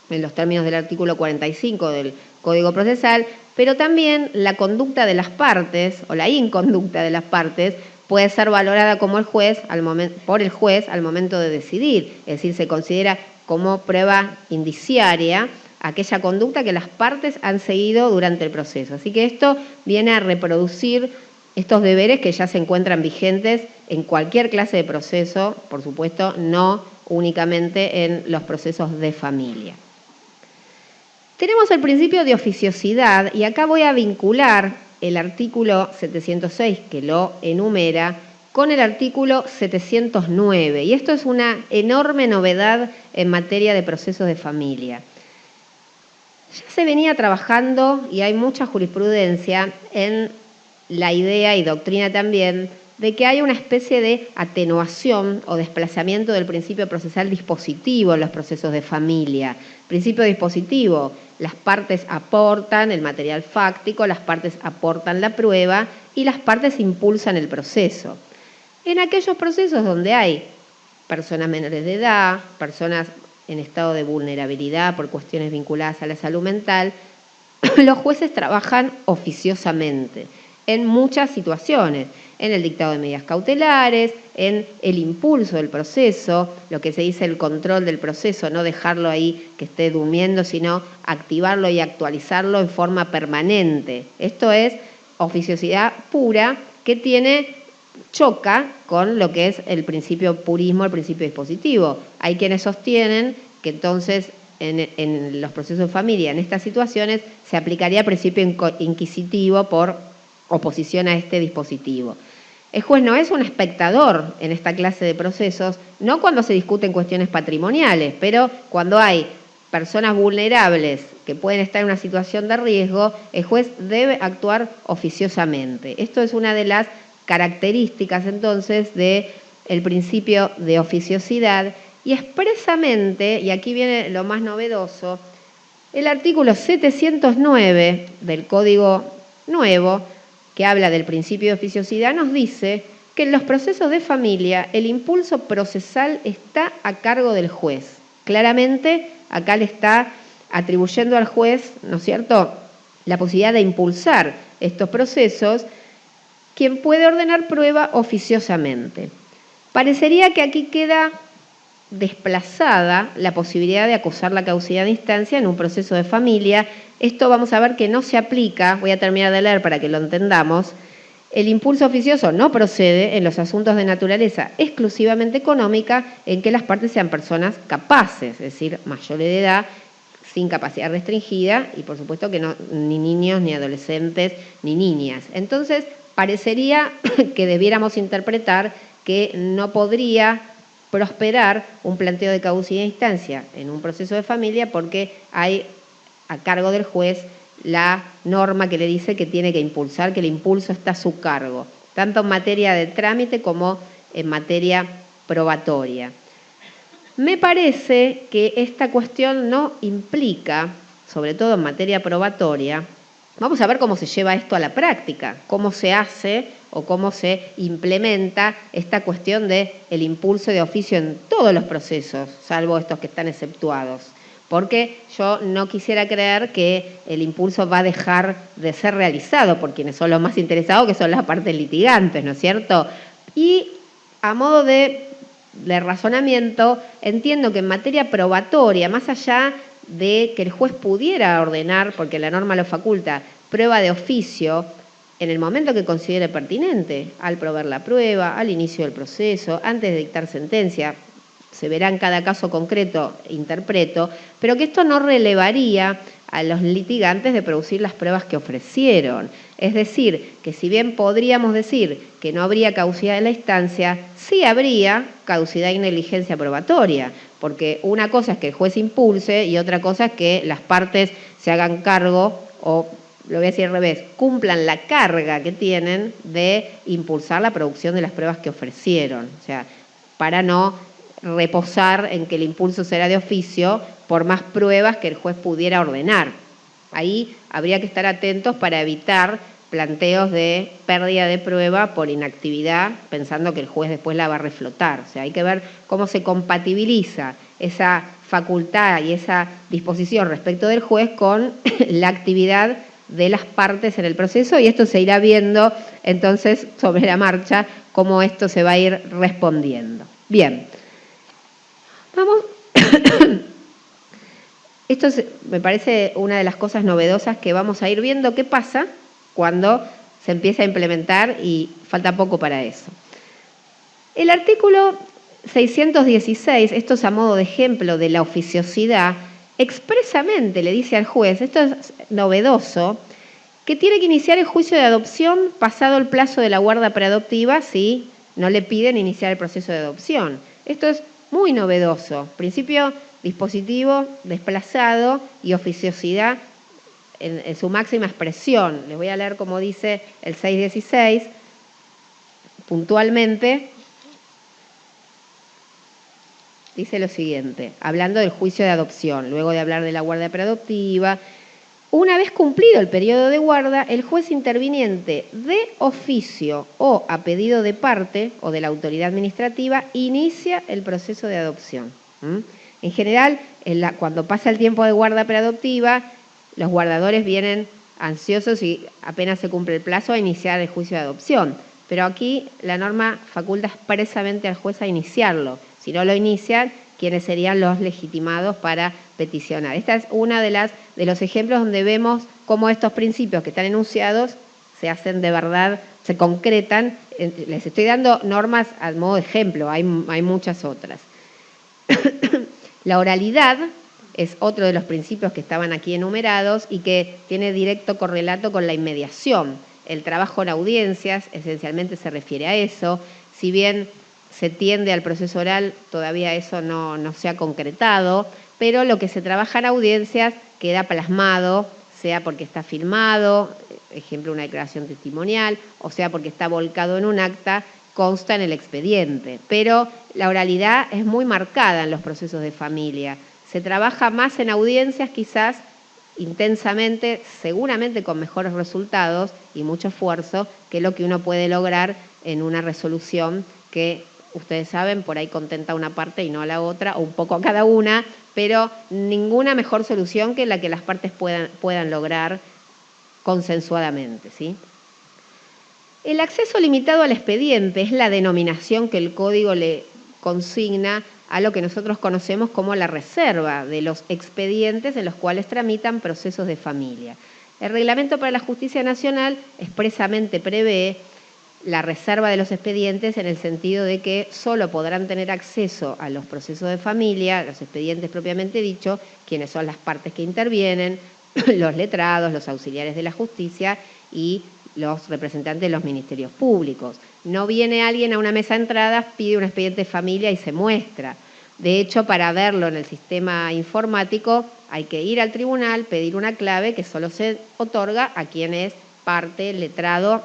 en los términos del artículo 45 del Código Procesal, pero también la conducta de las partes o la inconducta de las partes puede ser valorada como por el juez al momento de decidir, es decir, se considera como prueba indiciaria aquella conducta que las partes han seguido durante el proceso. Así que esto viene a reproducir estos deberes que ya se encuentran vigentes en cualquier clase de proceso, por supuesto, no únicamente en los procesos de familia. Tenemos el principio de oficiosidad y acá voy a vincular el artículo 706, que lo enumera, con el artículo 709. Y esto es una enorme novedad en materia de procesos de familia. Ya se venía trabajando, y hay mucha jurisprudencia, en la idea y doctrina también, de que hay una especie de atenuación o desplazamiento del principio procesal dispositivo en los procesos de familia. Principio dispositivo, las partes aportan el material fáctico, las partes aportan la prueba y las partes impulsan el proceso. En aquellos procesos donde hay personas menores de edad, personas en estado de vulnerabilidad por cuestiones vinculadas a la salud mental, los jueces trabajan oficiosamente en muchas situaciones, en el dictado de medidas cautelares, en el impulso del proceso, lo que se dice el control del proceso, no dejarlo ahí que esté durmiendo, sino activarlo y actualizarlo en forma permanente. Esto es oficiosidad pura que choca con lo que es el principio purismo, el principio dispositivo. Hay quienes sostienen que entonces en los procesos de familia, en estas situaciones, se aplicaría el principio inquisitivo por oposición a este dispositivo. El juez no es un espectador en esta clase de procesos, no cuando se discuten cuestiones patrimoniales, pero cuando hay personas vulnerables que pueden estar en una situación de riesgo, el juez debe actuar oficiosamente. Esto es una de las características entonces del principio de oficiosidad y expresamente, y aquí viene lo más novedoso, el artículo 709 del Código Nuevo, que habla del principio de oficiosidad, nos dice que en los procesos de familia el impulso procesal está a cargo del juez. Claramente, acá le está atribuyendo al juez, ¿no es cierto?, la posibilidad de impulsar estos procesos, quien puede ordenar prueba oficiosamente. Parecería que aquí queda desplazada la posibilidad de acusar la causalidad de instancia en un proceso de familia. Esto vamos a ver que no se aplica, voy a terminar de leer para que lo entendamos. El impulso oficioso no procede en los asuntos de naturaleza exclusivamente económica en que las partes sean personas capaces, es decir, mayores de edad, sin capacidad restringida y por supuesto que no, ni niños, ni adolescentes, ni niñas. Entonces, parecería que debiéramos interpretar que no podría prosperar un planteo de causalidad de instancia en un proceso de familia porque hay a cargo del juez la norma que le dice que tiene que impulsar, que el impulso está a su cargo, tanto en materia de trámite como en materia probatoria. Me parece que esta cuestión no implica, sobre todo en materia probatoria, vamos a ver cómo se lleva esto a la práctica, cómo se hace o cómo se implementa esta cuestión del impulso de oficio en todos los procesos, salvo estos que están exceptuados. Porque yo no quisiera creer que el impulso va a dejar de ser realizado por quienes son los más interesados, que son las partes litigantes, ¿no es cierto? Y a modo de razonamiento, entiendo que en materia probatoria, más allá de que el juez pudiera ordenar, porque la norma lo faculta, prueba de oficio, en el momento que considere pertinente, al proveer la prueba, al inicio del proceso, antes de dictar sentencia, se verá en cada caso concreto, interpreto, pero que esto no relevaría a los litigantes de producir las pruebas que ofrecieron. Es decir, que si bien podríamos decir que no habría caducidad en la instancia, sí habría caducidad y negligencia probatoria, porque una cosa es que el juez impulse y otra cosa es que las partes se hagan cargo, o lo voy a decir al revés, cumplan la carga que tienen de impulsar la producción de las pruebas que ofrecieron. O sea, para no reposar en que el impulso será de oficio por más pruebas que el juez pudiera ordenar. Ahí habría que estar atentos para evitar planteos de pérdida de prueba por inactividad, pensando que el juez después la va a reflotar. O sea, hay que ver cómo se compatibiliza esa facultad y esa disposición respecto del juez con la actividad de las partes en el proceso, y esto se irá viendo entonces sobre la marcha cómo esto se va a ir respondiendo. Bien, vamos. Esto me parece una de las cosas novedosas que vamos a ir viendo qué pasa cuando se empieza a implementar, y falta poco para eso. El artículo 616, esto es a modo de ejemplo de la oficiosidad, expresamente le dice al juez, esto es novedoso, que tiene que iniciar el juicio de adopción pasado el plazo de la guarda preadoptiva si no le piden iniciar el proceso de adopción. Esto es muy novedoso. Principio dispositivo, desplazado y oficiosidad en su máxima expresión. Les voy a leer cómo dice el 616 puntualmente. Dice lo siguiente, hablando del juicio de adopción, luego de hablar de la guarda preadoptiva: una vez cumplido el periodo de guarda, el juez interviniente de oficio o a pedido de parte o de la autoridad administrativa inicia el proceso de adopción. En general, cuando pasa el tiempo de guarda preadoptiva, los guardadores vienen ansiosos y apenas se cumple el plazo a iniciar el juicio de adopción. Pero aquí la norma faculta expresamente al juez a iniciarlo. Si no lo inician, ¿quiénes serían los legitimados para peticionar? Esta es una de los ejemplos donde vemos cómo estos principios que están enunciados se hacen de verdad, se concretan. Les estoy dando normas a modo de ejemplo, hay muchas otras. La oralidad es otro de los principios que estaban aquí enumerados y que tiene directo correlato con la inmediación. El trabajo en audiencias esencialmente se refiere a eso. Si bien se tiende al proceso oral, todavía eso no se ha concretado, pero lo que se trabaja en audiencias queda plasmado, sea porque está filmado, ejemplo una declaración testimonial, o sea porque está volcado en un acta, consta en el expediente. Pero la oralidad es muy marcada en los procesos de familia. Se trabaja más en audiencias, quizás intensamente, seguramente con mejores resultados y mucho esfuerzo que lo que uno puede lograr en una resolución que, ustedes saben, por ahí contenta una parte y no a la otra, o un poco a cada una, pero ninguna mejor solución que la que las partes puedan lograr consensuadamente, ¿sí? El acceso limitado al expediente es la denominación que el Código le consigna a lo que nosotros conocemos como la reserva de los expedientes en los cuales tramitan procesos de familia. El Reglamento para la Justicia Nacional expresamente prevé la reserva de los expedientes en el sentido de que solo podrán tener acceso a los procesos de familia, los expedientes propiamente dicho, quienes son las partes que intervienen, los letrados, los auxiliares de la justicia y los representantes de los ministerios públicos. No viene alguien a una mesa de entradas, pide un expediente de familia y se muestra. De hecho, para verlo en el sistema informático hay que ir al tribunal, pedir una clave que solo se otorga a quien es parte, letrado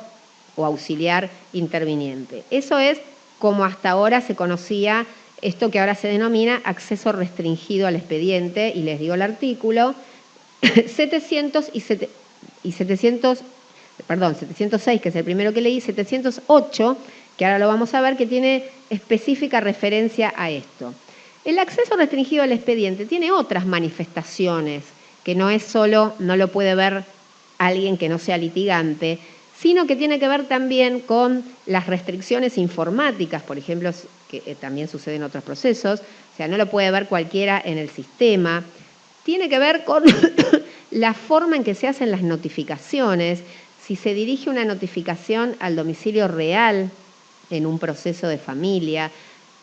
o auxiliar interviniente. Eso es como hasta ahora se conocía esto que ahora se denomina acceso restringido al expediente, y les digo el artículo 706, que es el primero que leí, 708, que ahora lo vamos a ver, que tiene específica referencia a esto. El acceso restringido al expediente tiene otras manifestaciones, que no es solo, no lo puede ver alguien que no sea litigante, sino que tiene que ver también con las restricciones informáticas, por ejemplo, que también sucede en otros procesos, o sea, no lo puede ver cualquiera en el sistema. Tiene que ver con la forma en que se hacen las notificaciones, si se dirige una notificación al domicilio real en un proceso de familia,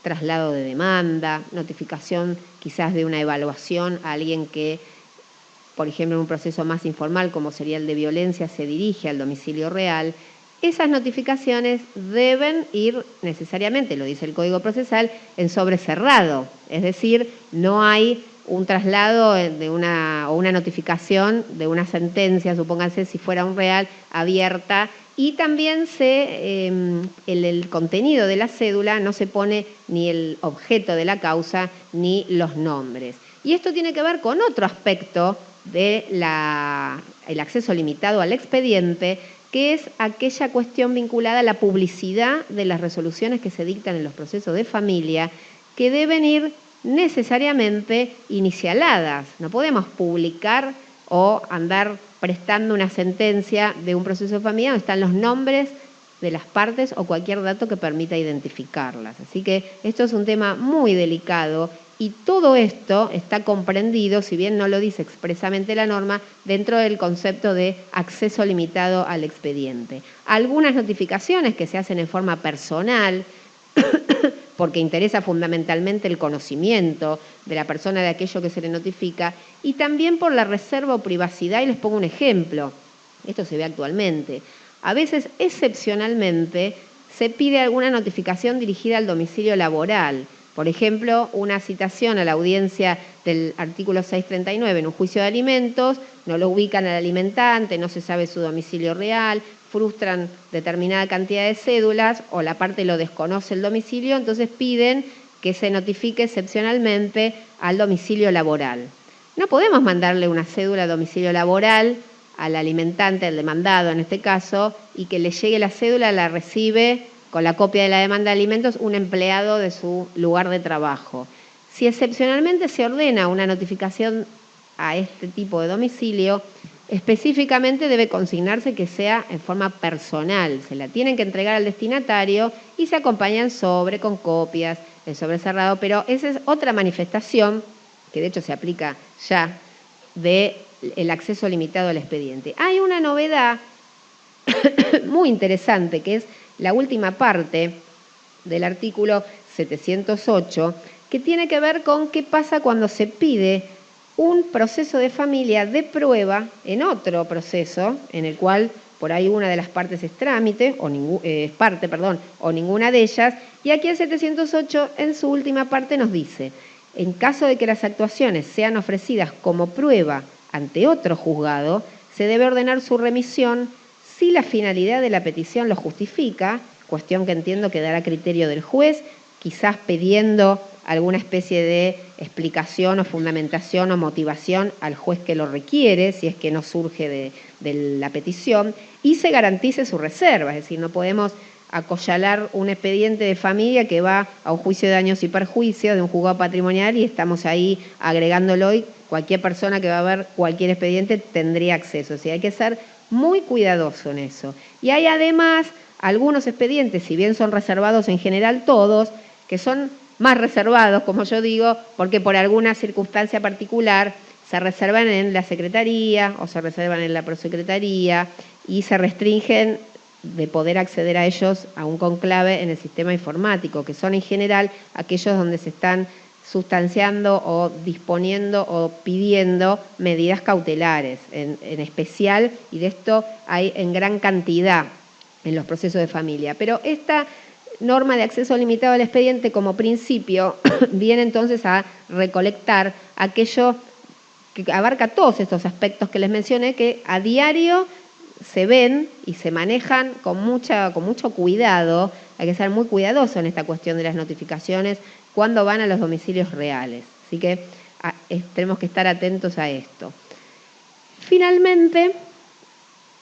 traslado de demanda, notificación quizás de una evaluación a alguien que por ejemplo, en un proceso más informal como sería el de violencia, se dirige al domicilio real, esas notificaciones deben ir necesariamente, lo dice el Código Procesal, en sobre cerrado. Es decir, no hay un traslado de o una notificación de una sentencia, supónganse si fuera un real, abierta. Y también el contenido de la cédula no se pone ni el objeto de la causa ni los nombres. Y esto tiene que ver con otro aspecto del acceso limitado al expediente, que es aquella cuestión vinculada a la publicidad de las resoluciones que se dictan en los procesos de familia, que deben ir necesariamente inicialadas. No podemos publicar o andar prestando una sentencia de un proceso de familia donde están los nombres de las partes o cualquier dato que permita identificarlas. Así que esto es un tema muy delicado y todo esto está comprendido, si bien no lo dice expresamente la norma, dentro del concepto de acceso limitado al expediente. Algunas notificaciones que se hacen en forma personal, porque interesa fundamentalmente el conocimiento de la persona de aquello que se le notifica, y también por la reserva o privacidad, y les pongo un ejemplo. Esto se ve actualmente. A veces, excepcionalmente, se pide alguna notificación dirigida al domicilio laboral. Por ejemplo, una citación a la audiencia del artículo 639 en un juicio de alimentos, no lo ubican al alimentante, no se sabe su domicilio real, frustran determinada cantidad de cédulas o la parte lo desconoce el domicilio, entonces piden que se notifique excepcionalmente al domicilio laboral. No podemos mandarle una cédula a domicilio laboral al alimentante, al demandado en este caso, y que le llegue la cédula, la recibe con la copia de la demanda de alimentos un empleado de su lugar de trabajo. Si excepcionalmente se ordena una notificación a este tipo de domicilio, específicamente debe consignarse que sea en forma personal. Se la tienen que entregar al destinatario y se acompaña en sobre con copias, el sobre cerrado, pero esa es otra manifestación, que de hecho se aplica ya, del acceso limitado al expediente. Hay una novedad muy interesante, que es la última parte del artículo 708, que tiene que ver con qué pasa cuando se pide un proceso de familia de prueba en otro proceso, en el cual por ahí una de las partes es trámite, o o ninguna de ellas, y aquí el 708 en su última parte nos dice, en caso de que las actuaciones sean ofrecidas como prueba ante otro juzgado, se debe ordenar su remisión si la finalidad de la petición lo justifica, cuestión que entiendo que dará criterio del juez, quizás pidiendo alguna especie de explicación o fundamentación o motivación al juez que lo requiere, si es que no surge de la petición, y se garantice su reserva, es decir, no podemos acollar un expediente de familia que va a un juicio de daños y perjuicios de un juzgado patrimonial y estamos ahí agregándolo y cualquier persona que va a ver cualquier expediente tendría acceso. O sea, hay que ser muy cuidadoso en eso. Y hay además algunos expedientes, si bien son reservados en general todos, que son más reservados, como yo digo, porque por alguna circunstancia particular se reservan en la Secretaría o se reservan en la Prosecretaría y se restringen de poder acceder a ellos a un conclave en el sistema informático, que son en general aquellos donde se están sustanciando o disponiendo o pidiendo medidas cautelares, en especial, y de esto hay en gran cantidad en los procesos de familia. Pero esta norma de acceso limitado al expediente como principio viene entonces a recolectar aquello que abarca todos estos aspectos que les mencioné, que a diario se ven y se manejan con mucho cuidado. Hay que ser muy cuidadoso en esta cuestión de las notificaciones cuando van a los domicilios reales. Así que tenemos que estar atentos a esto. Finalmente,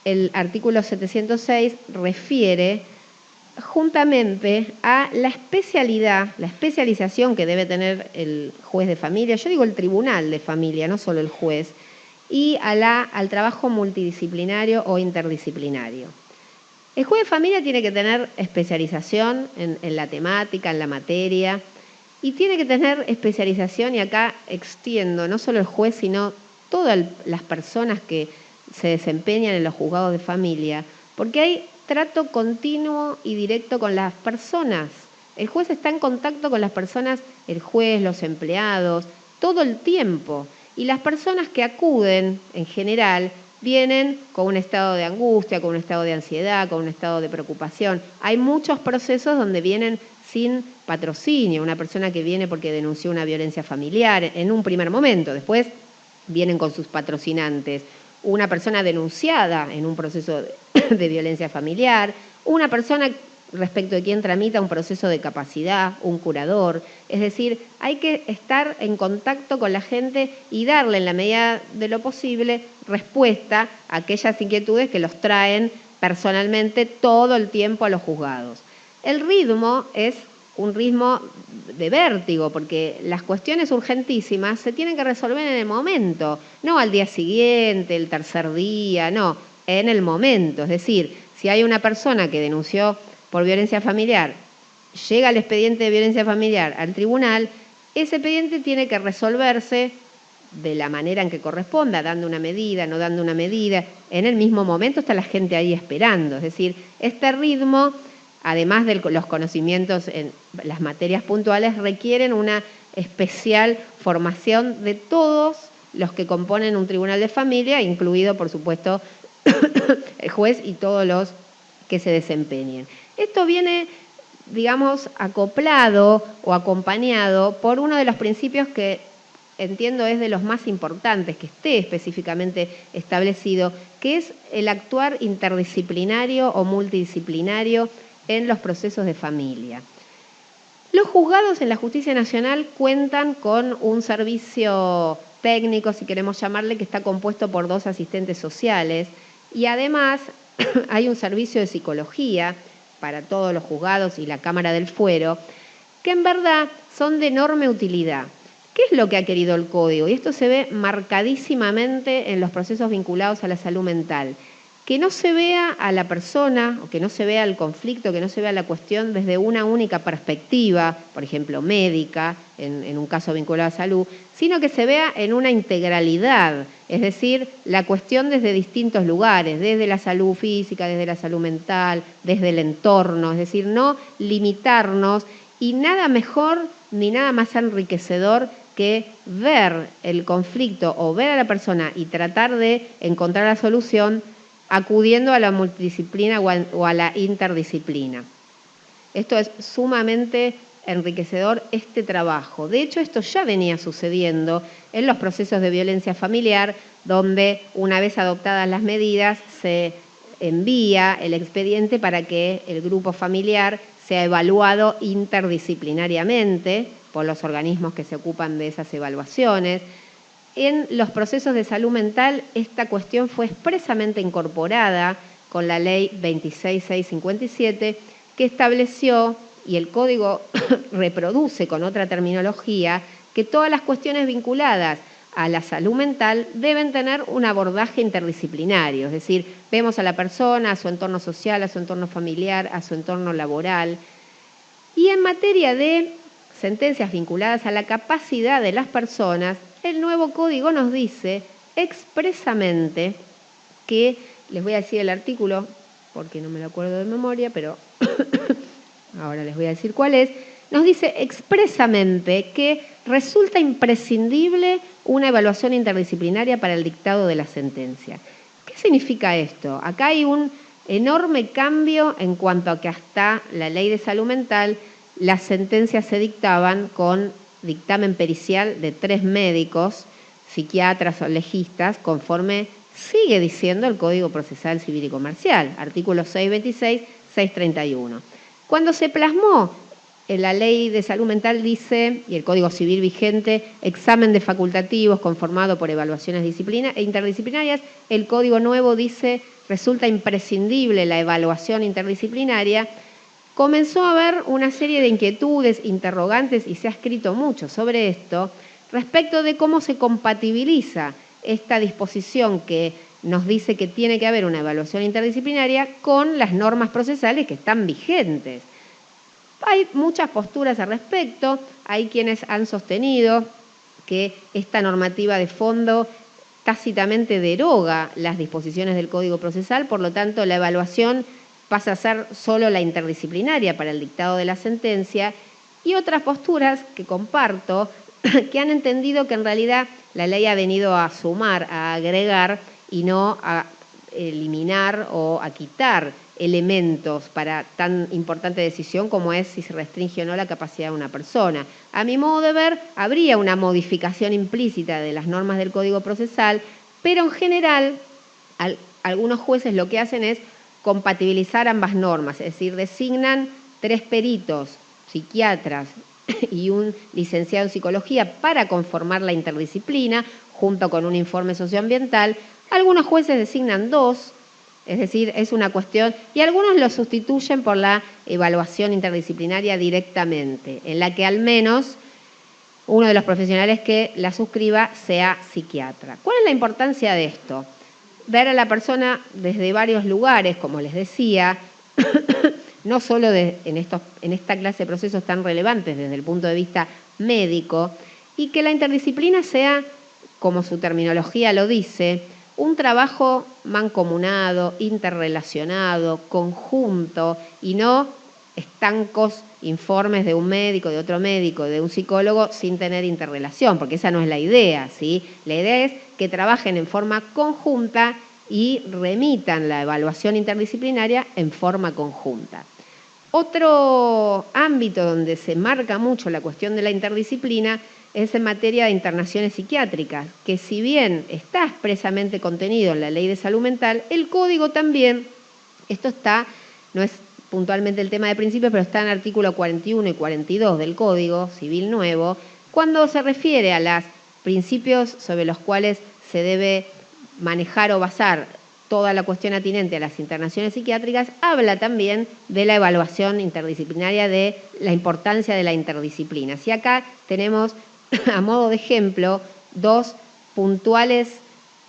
el artículo 706 refiere juntamente a la especialización que debe tener el juez de familia, yo digo el tribunal de familia, no solo el juez, y al trabajo multidisciplinario o interdisciplinario. El juez de familia tiene que tener especialización en la temática, en la materia, y tiene que tener especialización, y acá extiendo, no solo el juez, sino todas las personas que se desempeñan en los juzgados de familia, porque hay trato continuo y directo con las personas. El juez está en contacto con las personas, el juez, los empleados, todo el tiempo. Y las personas que acuden, en general, vienen con un estado de angustia, con un estado de ansiedad, con un estado de preocupación. Hay muchos procesos donde vienen sin patrocinio, una persona que viene porque denunció una violencia familiar en un primer momento, después vienen con sus patrocinantes, una persona denunciada en un proceso de violencia familiar, una persona respecto de quien tramita un proceso de capacidad, un curador. Es decir, hay que estar en contacto con la gente y darle, en la medida de lo posible, respuesta a aquellas inquietudes que los traen personalmente todo el tiempo a los juzgados. El ritmo es un ritmo de vértigo, porque las cuestiones urgentísimas se tienen que resolver en el momento, no al día siguiente, el tercer día, no, en el momento. Es decir, si hay una persona que denunció por violencia familiar, llega el expediente de violencia familiar al tribunal, ese expediente tiene que resolverse de la manera en que corresponda, dando una medida, no dando una medida. En el mismo momento está la gente ahí esperando. Es decir, este ritmo, además de los conocimientos en las materias puntuales, requieren una especial formación de todos los que componen un tribunal de familia, incluido, por supuesto, el juez y todos los que se desempeñen. Esto viene, digamos, acoplado o acompañado por uno de los principios que entiendo es de los más importantes, que esté específicamente establecido, que es el actuar interdisciplinario o multidisciplinario en los procesos de familia. Los juzgados en la Justicia Nacional cuentan con un servicio técnico, si queremos llamarle, que está compuesto por 2 asistentes sociales y además hay un servicio de psicología para todos los juzgados y la Cámara del Fuero, que en verdad son de enorme utilidad. ¿Qué es lo que ha querido el Código? Y esto se ve marcadísimamente en los procesos vinculados a la salud mental. Que no se vea a la persona, o que no se vea el conflicto, que no se vea la cuestión desde una única perspectiva, por ejemplo, médica, en un caso vinculado a salud, sino que se vea en una integralidad, es decir, la cuestión desde distintos lugares, desde la salud física, desde la salud mental, desde el entorno, es decir, no limitarnos, y nada mejor ni nada más enriquecedor que ver el conflicto o ver a la persona y tratar de encontrar la solución acudiendo a la multidisciplina o a la interdisciplina. Esto es sumamente enriquecedor, este trabajo. De hecho, esto ya venía sucediendo en los procesos de violencia familiar, donde una vez adoptadas las medidas se envía el expediente para que el grupo familiar sea evaluado interdisciplinariamente por los organismos que se ocupan de esas evaluaciones. En los procesos de salud mental, esta cuestión fue expresamente incorporada con la Ley 26657, que estableció, y el Código reproduce con otra terminología, que todas las cuestiones vinculadas a la salud mental deben tener un abordaje interdisciplinario, es decir, vemos a la persona, a su entorno social, a su entorno familiar, a su entorno laboral. Y en materia de sentencias vinculadas a la capacidad de las personas, el nuevo código nos dice expresamente que, les voy a decir el artículo, porque no me lo acuerdo de memoria, pero ahora les voy a decir cuál es, nos dice expresamente que resulta imprescindible una evaluación interdisciplinaria para el dictado de la sentencia. ¿Qué significa esto? Acá hay un enorme cambio en cuanto a que hasta la ley de salud mental las sentencias se dictaban con dictamen pericial de 3 médicos, psiquiatras o legistas, conforme sigue diciendo el Código Procesal Civil y Comercial, artículos 626, 631. Cuando se plasmó en la ley de salud mental dice, y el Código Civil vigente, examen de facultativos conformado por evaluaciones interdisciplinarias, el Código nuevo dice, resulta imprescindible la evaluación interdisciplinaria. Comenzó a haber una serie de inquietudes, interrogantes, y se ha escrito mucho sobre esto, respecto de cómo se compatibiliza esta disposición que nos dice que tiene que haber una evaluación interdisciplinaria con las normas procesales que están vigentes. Hay muchas posturas al respecto, hay quienes han sostenido que esta normativa de fondo tácitamente deroga las disposiciones del Código Procesal, por lo tanto la evaluación pasa a ser solo la interdisciplinaria para el dictado de la sentencia, y otras posturas que comparto que han entendido que en realidad la ley ha venido a sumar, a agregar y no a eliminar o a quitar elementos para tan importante decisión como es si se restringe o no la capacidad de una persona. A mi modo de ver, habría una modificación implícita de las normas del Código Procesal, pero en general algunos jueces lo que hacen es compatibilizar ambas normas, es decir, designan 3 peritos, psiquiatras y un licenciado en psicología para conformar la interdisciplina, junto con un informe socioambiental. Algunos jueces designan 2, es decir, es una cuestión, y algunos lo sustituyen por la evaluación interdisciplinaria directamente, en la que al menos uno de los profesionales que la suscriba sea psiquiatra. ¿Cuál es la importancia de esto? Ver a la persona desde varios lugares, como les decía, no solo en esta clase de procesos tan relevantes desde el punto de vista médico, y que la interdisciplina sea, como su terminología lo dice, un trabajo mancomunado, interrelacionado, conjunto, y no estancos informes de un médico, de otro médico, de un psicólogo sin tener interrelación, porque esa no es la idea, ¿sí? La idea es que trabajen en forma conjunta y remitan la evaluación interdisciplinaria en forma conjunta. Otro ámbito donde se marca mucho la cuestión de la interdisciplina es en materia de internaciones psiquiátricas, que si bien está expresamente contenido en la Ley de Salud Mental, el Código también, esto está, no es puntualmente el tema de principios, pero está en el artículo 41 y 42 del Código Civil Nuevo, cuando se refiere a los principios sobre los cuales se debe manejar o basar toda la cuestión atinente a las internaciones psiquiátricas, habla también de la evaluación interdisciplinaria, de la importancia de la interdisciplina. Y acá tenemos, a modo de ejemplo, 2 puntuales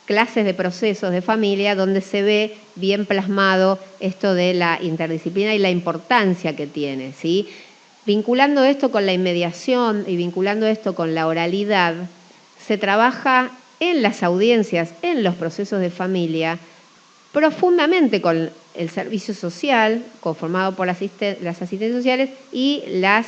clases de procesos de familia donde se ve bien plasmado esto de la interdisciplina y la importancia que tiene, ¿sí? Vinculando esto con la inmediación y vinculando esto con la oralidad, se trabaja en las audiencias, en los procesos de familia, profundamente con el servicio social, conformado por las asistentes sociales y las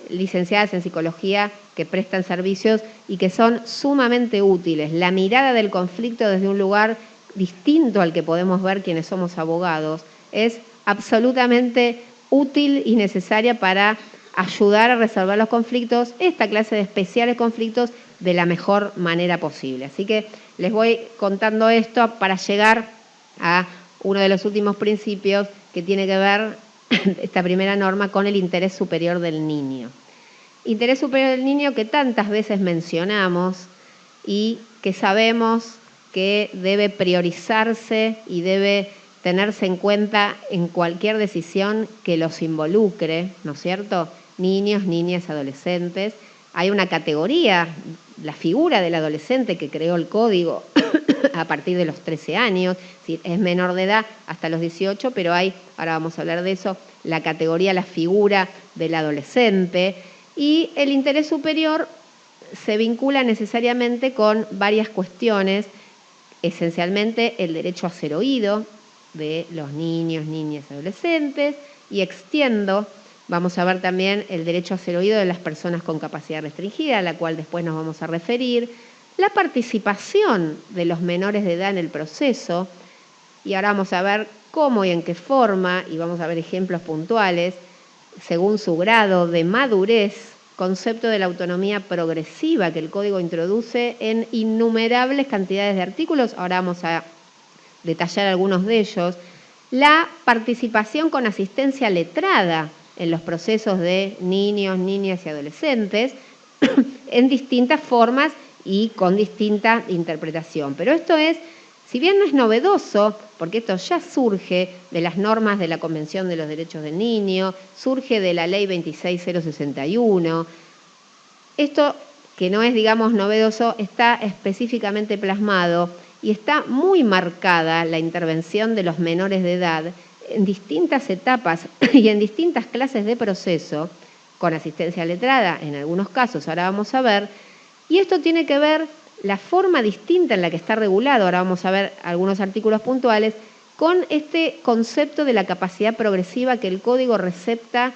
licenciadas en psicología que prestan servicios y que son sumamente útiles. La mirada del conflicto desde un lugar distinto al que podemos ver quienes somos abogados es absolutamente útil y necesaria para ayudar a resolver los conflictos, esta clase de especiales conflictos, de la mejor manera posible. Así que les voy contando esto para llegar a uno de los últimos principios que tiene que ver, esta primera norma, con el interés superior del niño. Interés superior del niño que tantas veces mencionamos y que sabemos que debe priorizarse y debe tenerse en cuenta en cualquier decisión que los involucre, ¿no es cierto? Niños, niñas, adolescentes. Hay una categoría, la figura del adolescente que creó el Código a partir de los 13 años, es menor de edad hasta los 18, pero hay, ahora vamos a hablar de eso, la categoría, la figura del adolescente, y el interés superior se vincula necesariamente con varias cuestiones, esencialmente el derecho a ser oído de los niños, niñas, adolescentes, y extiendo, vamos a ver también el derecho a ser oído de las personas con capacidad restringida, a la cual después nos vamos a referir, la participación de los menores de edad en el proceso, y ahora vamos a ver cómo y en qué forma, y vamos a ver ejemplos puntuales, según su grado de madurez, concepto de la autonomía progresiva que el Código introduce en innumerables cantidades de artículos, ahora vamos a detallar algunos de ellos, la participación con asistencia letrada en los procesos de niños, niñas y adolescentes, en distintas formas y con distinta interpretación. Pero esto es, si bien no es novedoso, porque esto ya surge de las normas de la Convención de los Derechos del Niño, surge de la Ley 26061, esto que no es, digamos, novedoso, está específicamente plasmado y está muy marcada la intervención de los menores de edad en distintas etapas y en distintas clases de proceso, con asistencia letrada en algunos casos, ahora vamos a ver, y esto tiene que ver la forma distinta en la que está regulado, ahora vamos a ver algunos artículos puntuales, con este concepto de la capacidad progresiva que el Código recepta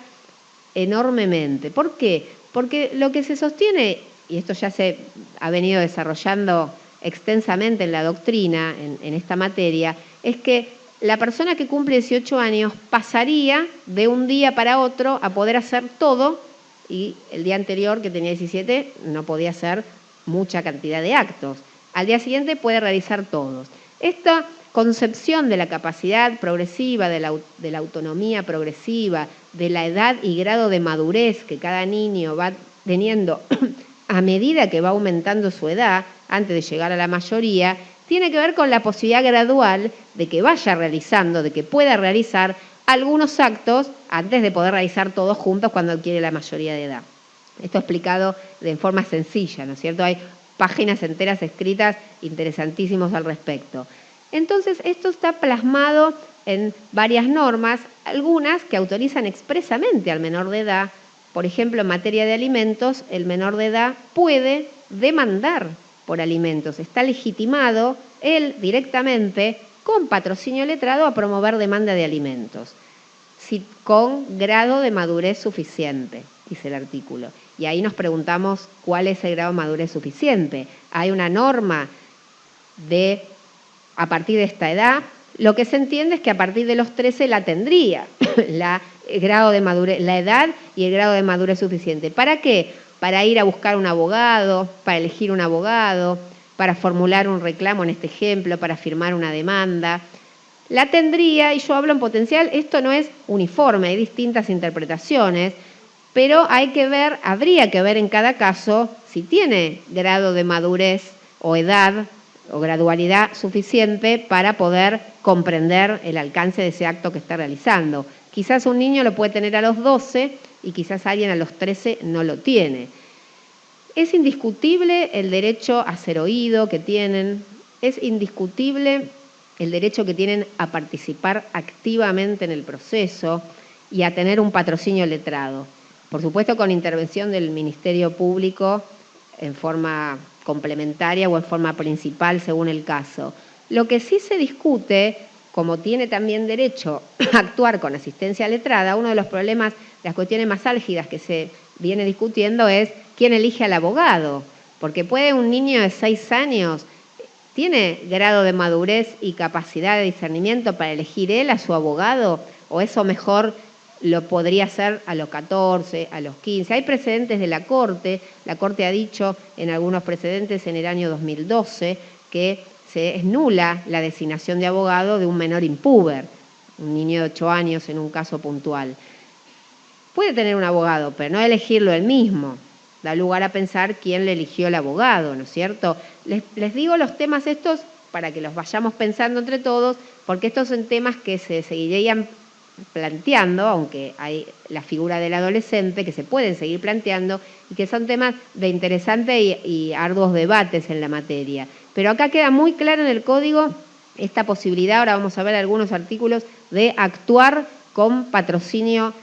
enormemente. ¿Por qué? Porque lo que se sostiene y esto ya se ha venido desarrollando extensamente en la doctrina, en esta materia, es que la persona que cumple 18 años pasaría de un día para otro a poder hacer todo, y el día anterior, que tenía 17, no podía hacer mucha cantidad de actos. Al día siguiente puede realizar todos. Esta concepción de la capacidad progresiva, de la autonomía progresiva, de la edad y grado de madurez que cada niño va teniendo a medida que va aumentando su edad, antes de llegar a la mayoría, tiene que ver con la posibilidad gradual de que vaya realizando, de que pueda realizar algunos actos antes de poder realizar todos juntos cuando adquiere la mayoría de edad. Esto explicado de forma sencilla, ¿no es cierto? Hay páginas enteras escritas interesantísimos al respecto. Entonces, esto está plasmado en varias normas, algunas que autorizan expresamente al menor de edad. Por ejemplo, en materia de alimentos, el menor de edad puede demandar por alimentos. Está legitimado él directamente, con patrocinio letrado, a promover demanda de alimentos, con grado de madurez suficiente, dice el artículo. Y ahí nos preguntamos cuál es el grado de madurez suficiente. Hay una norma a partir de esta edad. Lo que se entiende es que a partir de los 13 la tendría, la edad y el grado de madurez suficiente. ¿Para qué? Para ir a buscar un abogado, para elegir un abogado, para formular un reclamo en este ejemplo, para firmar una demanda. La tendría, y yo hablo en potencial, esto no es uniforme, hay distintas interpretaciones, pero habría que ver en cada caso si tiene grado de madurez o edad o gradualidad suficiente para poder comprender el alcance de ese acto que está realizando. Quizás un niño lo puede tener a los 12 y quizás alguien a los 13 no lo tiene. Es indiscutible el derecho a ser oído que tienen, es indiscutible el derecho que tienen a participar activamente en el proceso y a tener un patrocinio letrado. Por supuesto, con intervención del Ministerio Público en forma complementaria o en forma principal, según el caso. Lo que sí se discute, como tiene también derecho a actuar con asistencia letrada, uno de los problemas, las cuestiones más álgidas que se viene discutiendo es quién elige al abogado, porque puede un niño de 6 años, ¿tiene grado de madurez y capacidad de discernimiento para elegir él a su abogado? ¿O eso mejor lo podría hacer a los 14, a los 15? Hay precedentes de la Corte ha dicho en algunos precedentes en el año 2012 que se es nula la designación de abogado de un menor impúber, un niño de 8 años en un caso puntual. Puede tener un abogado, pero no elegirlo él mismo. Da lugar a pensar quién le eligió el abogado, ¿no es cierto? Les digo los temas estos para que los vayamos pensando entre todos, porque estos son temas que se seguirían planteando, aunque hay la figura del adolescente, que se pueden seguir planteando y que son temas de interesante y arduos debates en la materia. Pero acá queda muy claro en el Código esta posibilidad, ahora vamos a ver algunos artículos, de actuar con patrocinio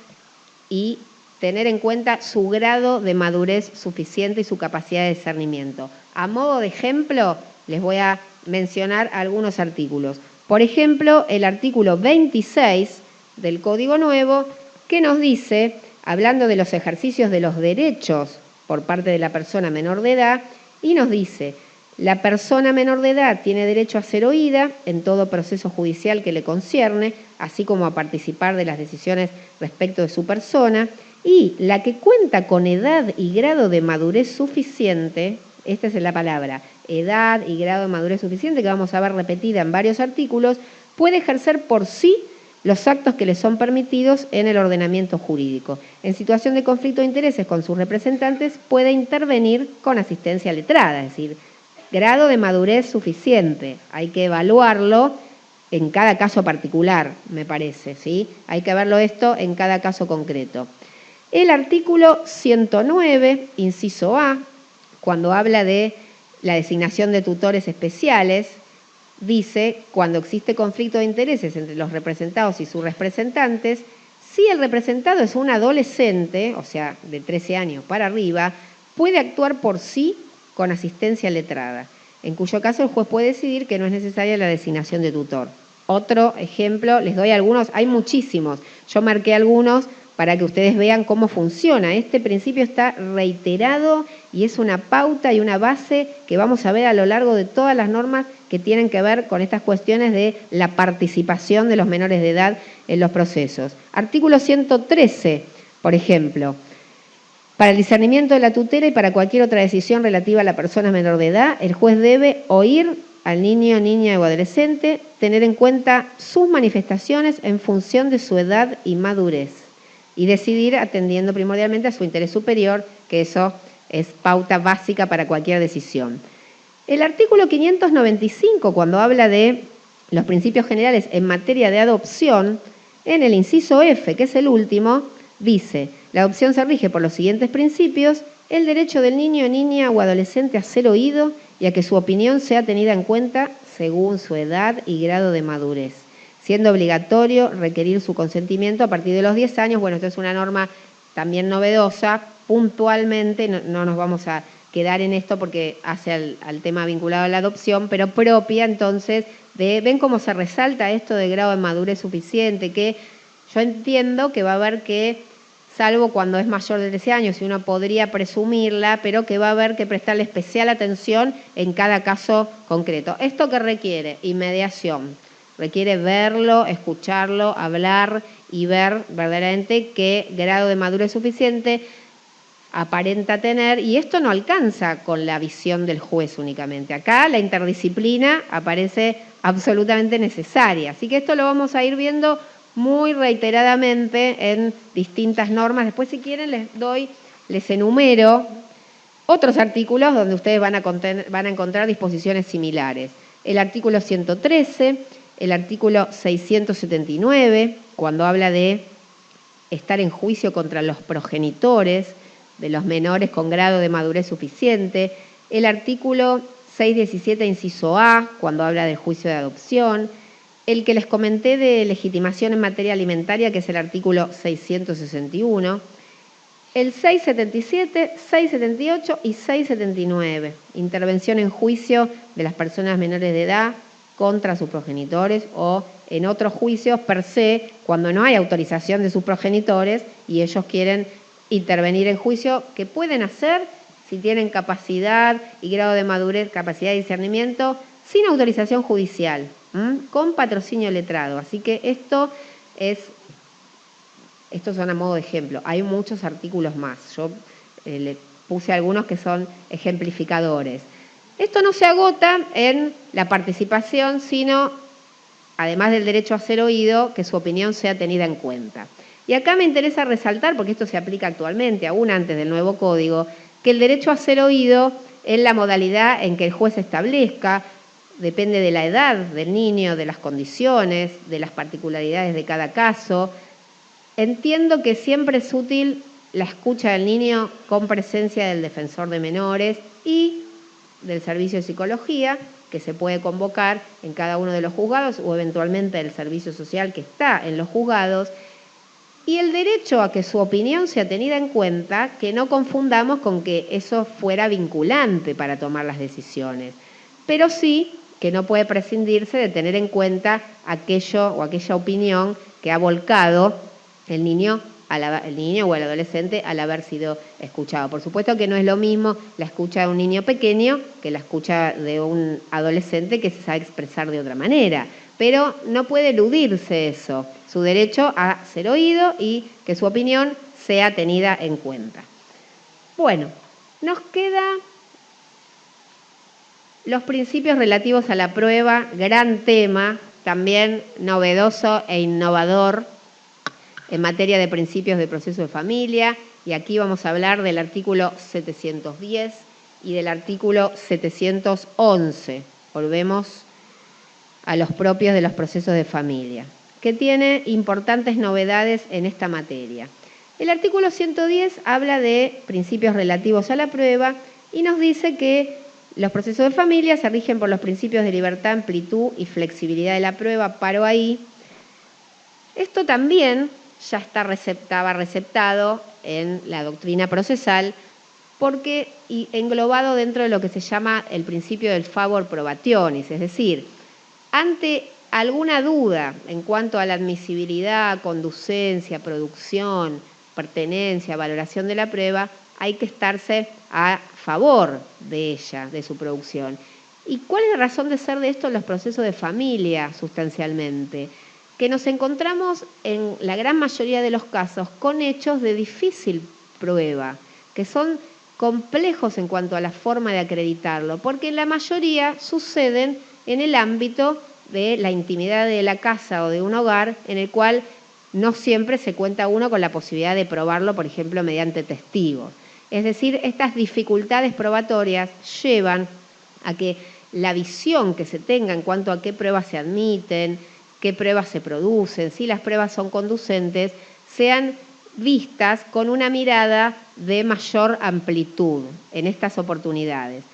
y tener en cuenta su grado de madurez suficiente y su capacidad de discernimiento. A modo de ejemplo, les voy a mencionar algunos artículos. Por ejemplo, el artículo 26 del Código Nuevo, que nos dice, hablando de los ejercicios de los derechos por parte de la persona menor de edad, y nos dice: la persona menor de edad tiene derecho a ser oída en todo proceso judicial que le concierne, así como a participar de las decisiones respecto de su persona, y la que cuenta con edad y grado de madurez suficiente, esta es la palabra, edad y grado de madurez suficiente, que vamos a ver repetida en varios artículos, puede ejercer por sí los actos que le son permitidos en el ordenamiento jurídico. En situación de conflicto de intereses con sus representantes, puede intervenir con asistencia letrada, es decir, grado de madurez suficiente. Hay que evaluarlo en cada caso particular, me parece, ¿sí? Hay que verlo esto en cada caso concreto. El artículo 109, inciso A, cuando habla de la designación de tutores especiales, dice, cuando existe conflicto de intereses entre los representados y sus representantes, si el representado es un adolescente, o sea, de 13 años para arriba, puede actuar por sí con asistencia letrada, en cuyo caso el juez puede decidir que no es necesaria la designación de tutor. Otro ejemplo, les doy algunos, hay muchísimos, yo marqué algunos para que ustedes vean cómo funciona. Este principio está reiterado y es una pauta y una base que vamos a ver a lo largo de todas las normas que tienen que ver con estas cuestiones de la participación de los menores de edad en los procesos. Artículo 113, por ejemplo, para el discernimiento de la tutela y para cualquier otra decisión relativa a la persona menor de edad, el juez debe oír al niño, niña o adolescente, tener en cuenta sus manifestaciones en función de su edad y madurez y decidir atendiendo primordialmente a su interés superior, que eso es pauta básica para cualquier decisión. El artículo 595, cuando habla de los principios generales en materia de adopción, en el inciso F, que es el último, dice: la adopción se rige por los siguientes principios: el derecho del niño, niña o adolescente a ser oído y a que su opinión sea tenida en cuenta según su edad y grado de madurez, siendo obligatorio requerir su consentimiento a partir de los 10 años. Bueno, esto es una norma también novedosa, puntualmente, no nos vamos a quedar en esto porque hace al tema vinculado a la adopción, pero propia entonces de, ven cómo se resalta esto de grado de madurez suficiente, que yo entiendo que va a haber que, salvo cuando es mayor de 13 años, y uno podría presumirla, pero que va a haber que prestarle especial atención en cada caso concreto. ¿Esto qué requiere? Inmediación. Requiere verlo, escucharlo, hablar y ver verdaderamente qué grado de madurez suficiente aparenta tener, y esto no alcanza con la visión del juez únicamente. Acá la interdisciplina aparece absolutamente necesaria, así que esto lo vamos a ir viendo muy reiteradamente en distintas normas. Después, si quieren, les enumero otros artículos donde ustedes van a encontrar disposiciones similares. El artículo 113, el artículo 679, cuando habla de estar en juicio contra los progenitores de los menores con grado de madurez suficiente. El artículo 617, inciso A, cuando habla del juicio de adopción. El que les comenté de legitimación en materia alimentaria, que es el artículo 661. El 677, 678 y 679, intervención en juicio de las personas menores de edad contra sus progenitores o en otros juicios per se, cuando no hay autorización de sus progenitores y ellos quieren intervenir en juicio, que pueden hacer si tienen capacidad y grado de madurez, capacidad de discernimiento, sin autorización judicial, con patrocinio letrado. Así que estos son a modo de ejemplo. Hay muchos artículos más. Yo le puse algunos que son ejemplificadores. Esto no se agota en la participación, sino, además del derecho a ser oído, que su opinión sea tenida en cuenta. Y acá me interesa resaltar, porque esto se aplica actualmente, aún antes del nuevo código, que el derecho a ser oído es la modalidad en que el juez establezca, depende de la edad del niño, de las condiciones, de las particularidades de cada caso. Entiendo que siempre es útil la escucha del niño con presencia del defensor de menores y del servicio de psicología, que se puede convocar en cada uno de los juzgados o eventualmente el servicio social que está en los juzgados. Y el derecho a que su opinión sea tenida en cuenta, que no confundamos con que eso fuera vinculante para tomar las decisiones, pero sí que no puede prescindirse de tener en cuenta aquello o aquella opinión que ha volcado el niño o el adolescente al haber sido escuchado. Por supuesto que no es lo mismo la escucha de un niño pequeño que la escucha de un adolescente que se sabe expresar de otra manera, pero no puede eludirse eso, su derecho a ser oído y que su opinión sea tenida en cuenta. Bueno, nos queda los principios relativos a la prueba, gran tema, también novedoso e innovador en materia de principios de proceso de familia, y aquí vamos a hablar del artículo 710 y del artículo 711. Volvemos a los propios de los procesos de familia, que tiene importantes novedades en esta materia. El artículo 110 habla de principios relativos a la prueba y nos dice que los procesos de familia se rigen por los principios de libertad, amplitud y flexibilidad de la prueba. Paro ahí. Esto también ya estaba receptado en la doctrina procesal porque englobado dentro de lo que se llama el principio del favor probationis, es decir, ante alguna duda en cuanto a la admisibilidad, conducencia, producción, pertenencia, valoración de la prueba, hay que estarse a favor de ella, de su producción. ¿Y cuál es la razón de ser de esto en los procesos de familia, sustancialmente? Que nos encontramos en la gran mayoría de los casos con hechos de difícil prueba, que son complejos en cuanto a la forma de acreditarlo, porque en la mayoría suceden en el ámbito de la intimidad de la casa o de un hogar, en el cual no siempre se cuenta uno con la posibilidad de probarlo, por ejemplo, mediante testigos. Es decir, estas dificultades probatorias llevan a que la visión que se tenga en cuanto a qué pruebas se admiten, qué pruebas se producen, si las pruebas son conducentes, sean vistas con una mirada de mayor amplitud en estas oportunidades.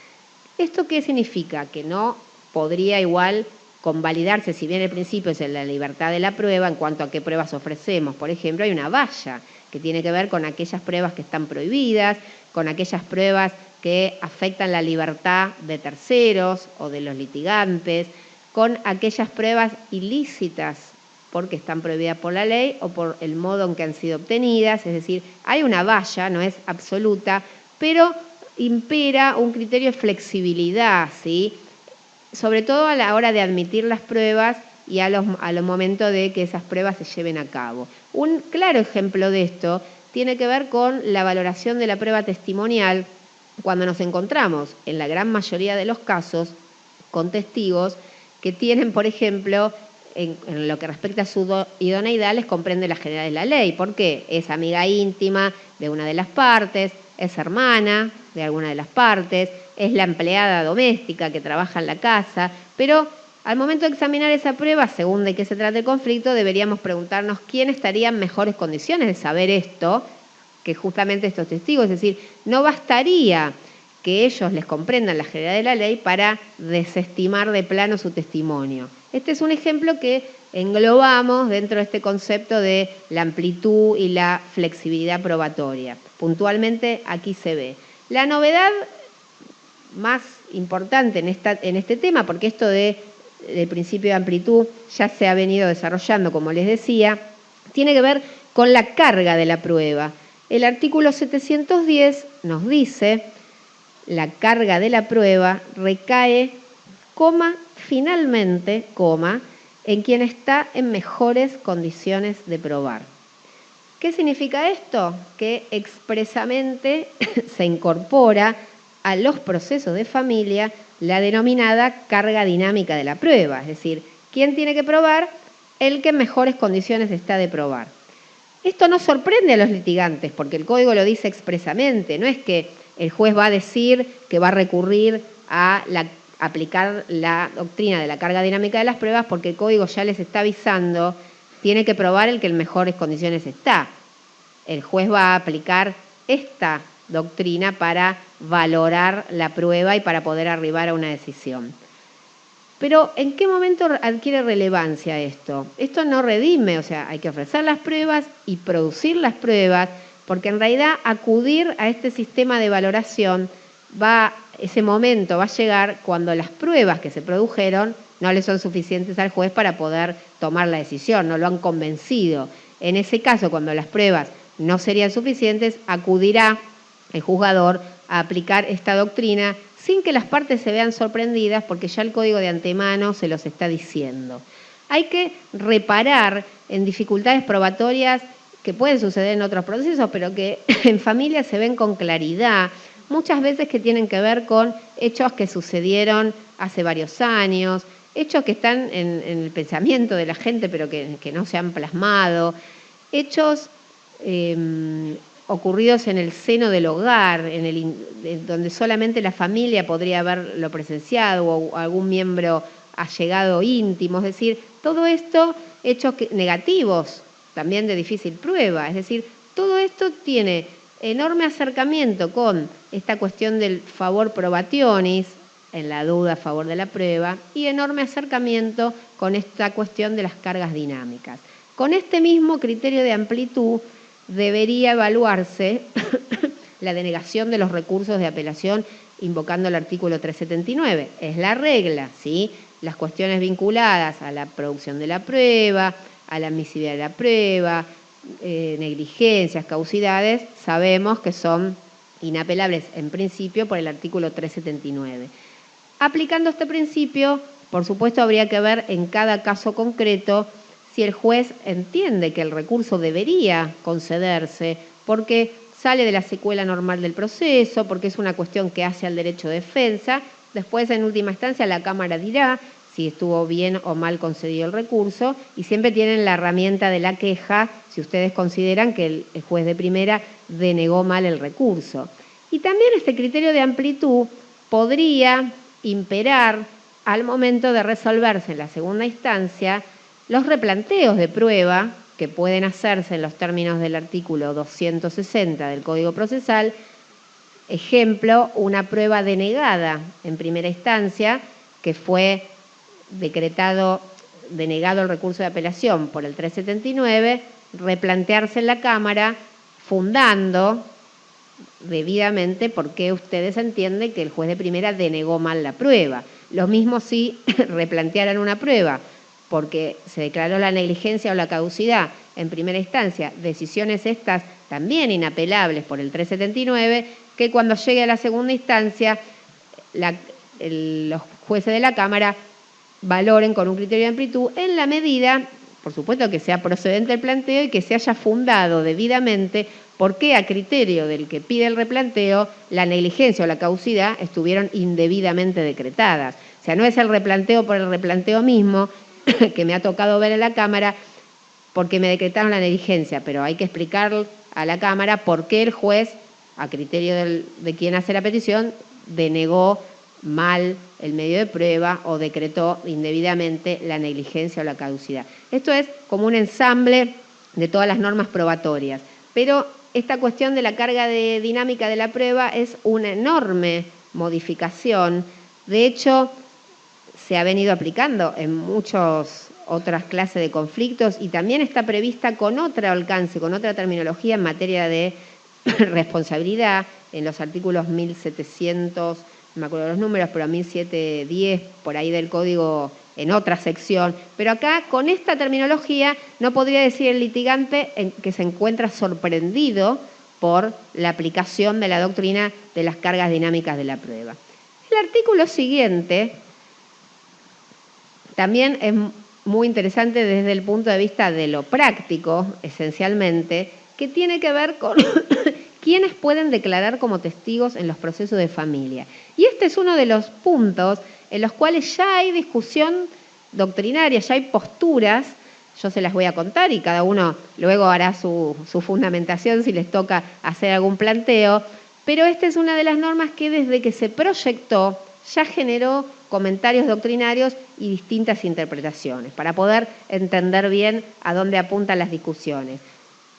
¿Esto qué significa? Que no podría igual convalidarse, si bien el principio es la libertad de la prueba, en cuanto a qué pruebas ofrecemos. Por ejemplo, hay una valla que tiene que ver con aquellas pruebas que están prohibidas, con aquellas pruebas que afectan la libertad de terceros o de los litigantes, con aquellas pruebas ilícitas porque están prohibidas por la ley o por el modo en que han sido obtenidas. Es decir, hay una valla, no es absoluta, pero impera un criterio de flexibilidad, ¿sí? Sobre todo a la hora de admitir las pruebas y a los momentos de que esas pruebas se lleven a cabo. Un claro ejemplo de esto tiene que ver con la valoración de la prueba testimonial, cuando nos encontramos, en la gran mayoría de los casos, con testigos que tienen, por ejemplo, en lo que respecta a su idoneidad, les comprende las generales de la ley. ¿Por qué? Es amiga íntima de una de las partes, es hermana de alguna de las partes, es la empleada doméstica que trabaja en la casa, pero al momento de examinar esa prueba, según de qué se trata el conflicto, deberíamos preguntarnos quién estaría en mejores condiciones de saber esto que justamente estos testigos. Es decir, no bastaría que ellos les comprendan la generalidad de la ley para desestimar de plano su testimonio. Este es un ejemplo que englobamos dentro de este concepto de la amplitud y la flexibilidad probatoria. Puntualmente aquí se ve. La novedad más importante en este tema, porque esto del principio de amplitud ya se ha venido desarrollando, como les decía, tiene que ver con la carga de la prueba. El artículo 710 nos dice: la carga de la prueba recae, finalmente, en quien está en mejores condiciones de probar. ¿Qué significa esto? Que expresamente se incorpora a los procesos de familia la denominada carga dinámica de la prueba. Es decir, ¿quién tiene que probar? El que en mejores condiciones está de probar. Esto no sorprende a los litigantes, porque el Código lo dice expresamente. No es que el juez va a decir que va a recurrir a aplicar la doctrina de la carga dinámica de las pruebas, porque el Código ya les está avisando, tiene que probar el que en mejores condiciones está. El juez va a aplicar esta doctrina para valorar la prueba y para poder arribar a una decisión. Pero ¿en qué momento adquiere relevancia esto? Esto no redime, o sea, hay que ofrecer las pruebas y producir las pruebas, porque en realidad acudir a este sistema de valoración ese momento va a llegar cuando las pruebas que se produjeron no le son suficientes al juez para poder tomar la decisión, no lo han convencido. En ese caso, cuando las pruebas no serían suficientes, acudirá el juzgador a aplicar esta doctrina sin que las partes se vean sorprendidas, porque ya el Código de antemano se los está diciendo. Hay que reparar en dificultades probatorias que pueden suceder en otros procesos, pero que en familia se ven con claridad, muchas veces que tienen que ver con hechos que sucedieron hace varios años, hechos que están en el pensamiento de la gente, pero que no se han plasmado, hechos ocurridos en el seno del hogar, donde solamente la familia podría haberlo presenciado o algún miembro allegado íntimo. Es decir, todo esto, hechos negativos, también de difícil prueba. Es decir, todo esto tiene enorme acercamiento con esta cuestión del favor probationis, en la duda a favor de la prueba, y enorme acercamiento con esta cuestión de las cargas dinámicas. Con este mismo criterio de amplitud debería evaluarse la denegación de los recursos de apelación invocando el artículo 379. Es la regla, ¿sí? Las cuestiones vinculadas a la producción de la prueba, a la admisibilidad de la prueba, negligencias, causidades, sabemos que son inapelables en principio por el artículo 379. Aplicando este principio, por supuesto, habría que ver en cada caso concreto si el juez entiende que el recurso debería concederse porque sale de la secuela normal del proceso, porque es una cuestión que hace al derecho de defensa. Después, en última instancia, la Cámara dirá si estuvo bien o mal concedido el recurso, y siempre tienen la herramienta de la queja si ustedes consideran que el juez de primera denegó mal el recurso. Y también este criterio de amplitud podría imperar al momento de resolverse en la segunda instancia los replanteos de prueba que pueden hacerse en los términos del artículo 260 del Código Procesal. Ejemplo, una prueba denegada en primera instancia, que fue denegado el recurso de apelación por el 379, replantearse en la Cámara fundando debidamente por qué ustedes entienden que el juez de primera denegó mal la prueba. Lo mismo si replantearan una prueba porque se declaró la negligencia o la caducidad en primera instancia, decisiones estas también inapelables por el 379, que cuando llegue a la segunda instancia los jueces de la Cámara valoren con un criterio de amplitud en la medida, por supuesto, que sea procedente el planteo y que se haya fundado debidamente por qué a criterio del que pide el replanteo la negligencia o la caducidad estuvieron indebidamente decretadas. O sea, no es el replanteo por el replanteo mismo, que me ha tocado ver en la Cámara, porque me decretaron la negligencia, pero hay que explicar a la Cámara por qué el juez, a criterio de quien hace la petición, denegó mal el medio de prueba o decretó indebidamente la negligencia o la caducidad. Esto es como un ensamble de todas las normas probatorias, pero esta cuestión de la carga dinámica de la prueba es una enorme modificación. De hecho, se ha venido aplicando en muchas otras clases de conflictos y también está prevista con otro alcance, con otra terminología en materia de responsabilidad, en los artículos 1700, no me acuerdo los números, pero 1710, por ahí del Código, en otra sección. Pero acá, con esta terminología, no podría decir el litigante que se encuentra sorprendido por la aplicación de la doctrina de las cargas dinámicas de la prueba. El artículo siguiente también es muy interesante desde el punto de vista de lo práctico, esencialmente, que tiene que ver con quiénes pueden declarar como testigos en los procesos de familia. Y este es uno de los puntos en los cuales ya hay discusión doctrinaria, ya hay posturas, yo se las voy a contar y cada uno luego hará su fundamentación si les toca hacer algún planteo, pero esta es una de las normas que desde que se proyectó ya generó comentarios doctrinarios y distintas interpretaciones para poder entender bien a dónde apuntan las discusiones.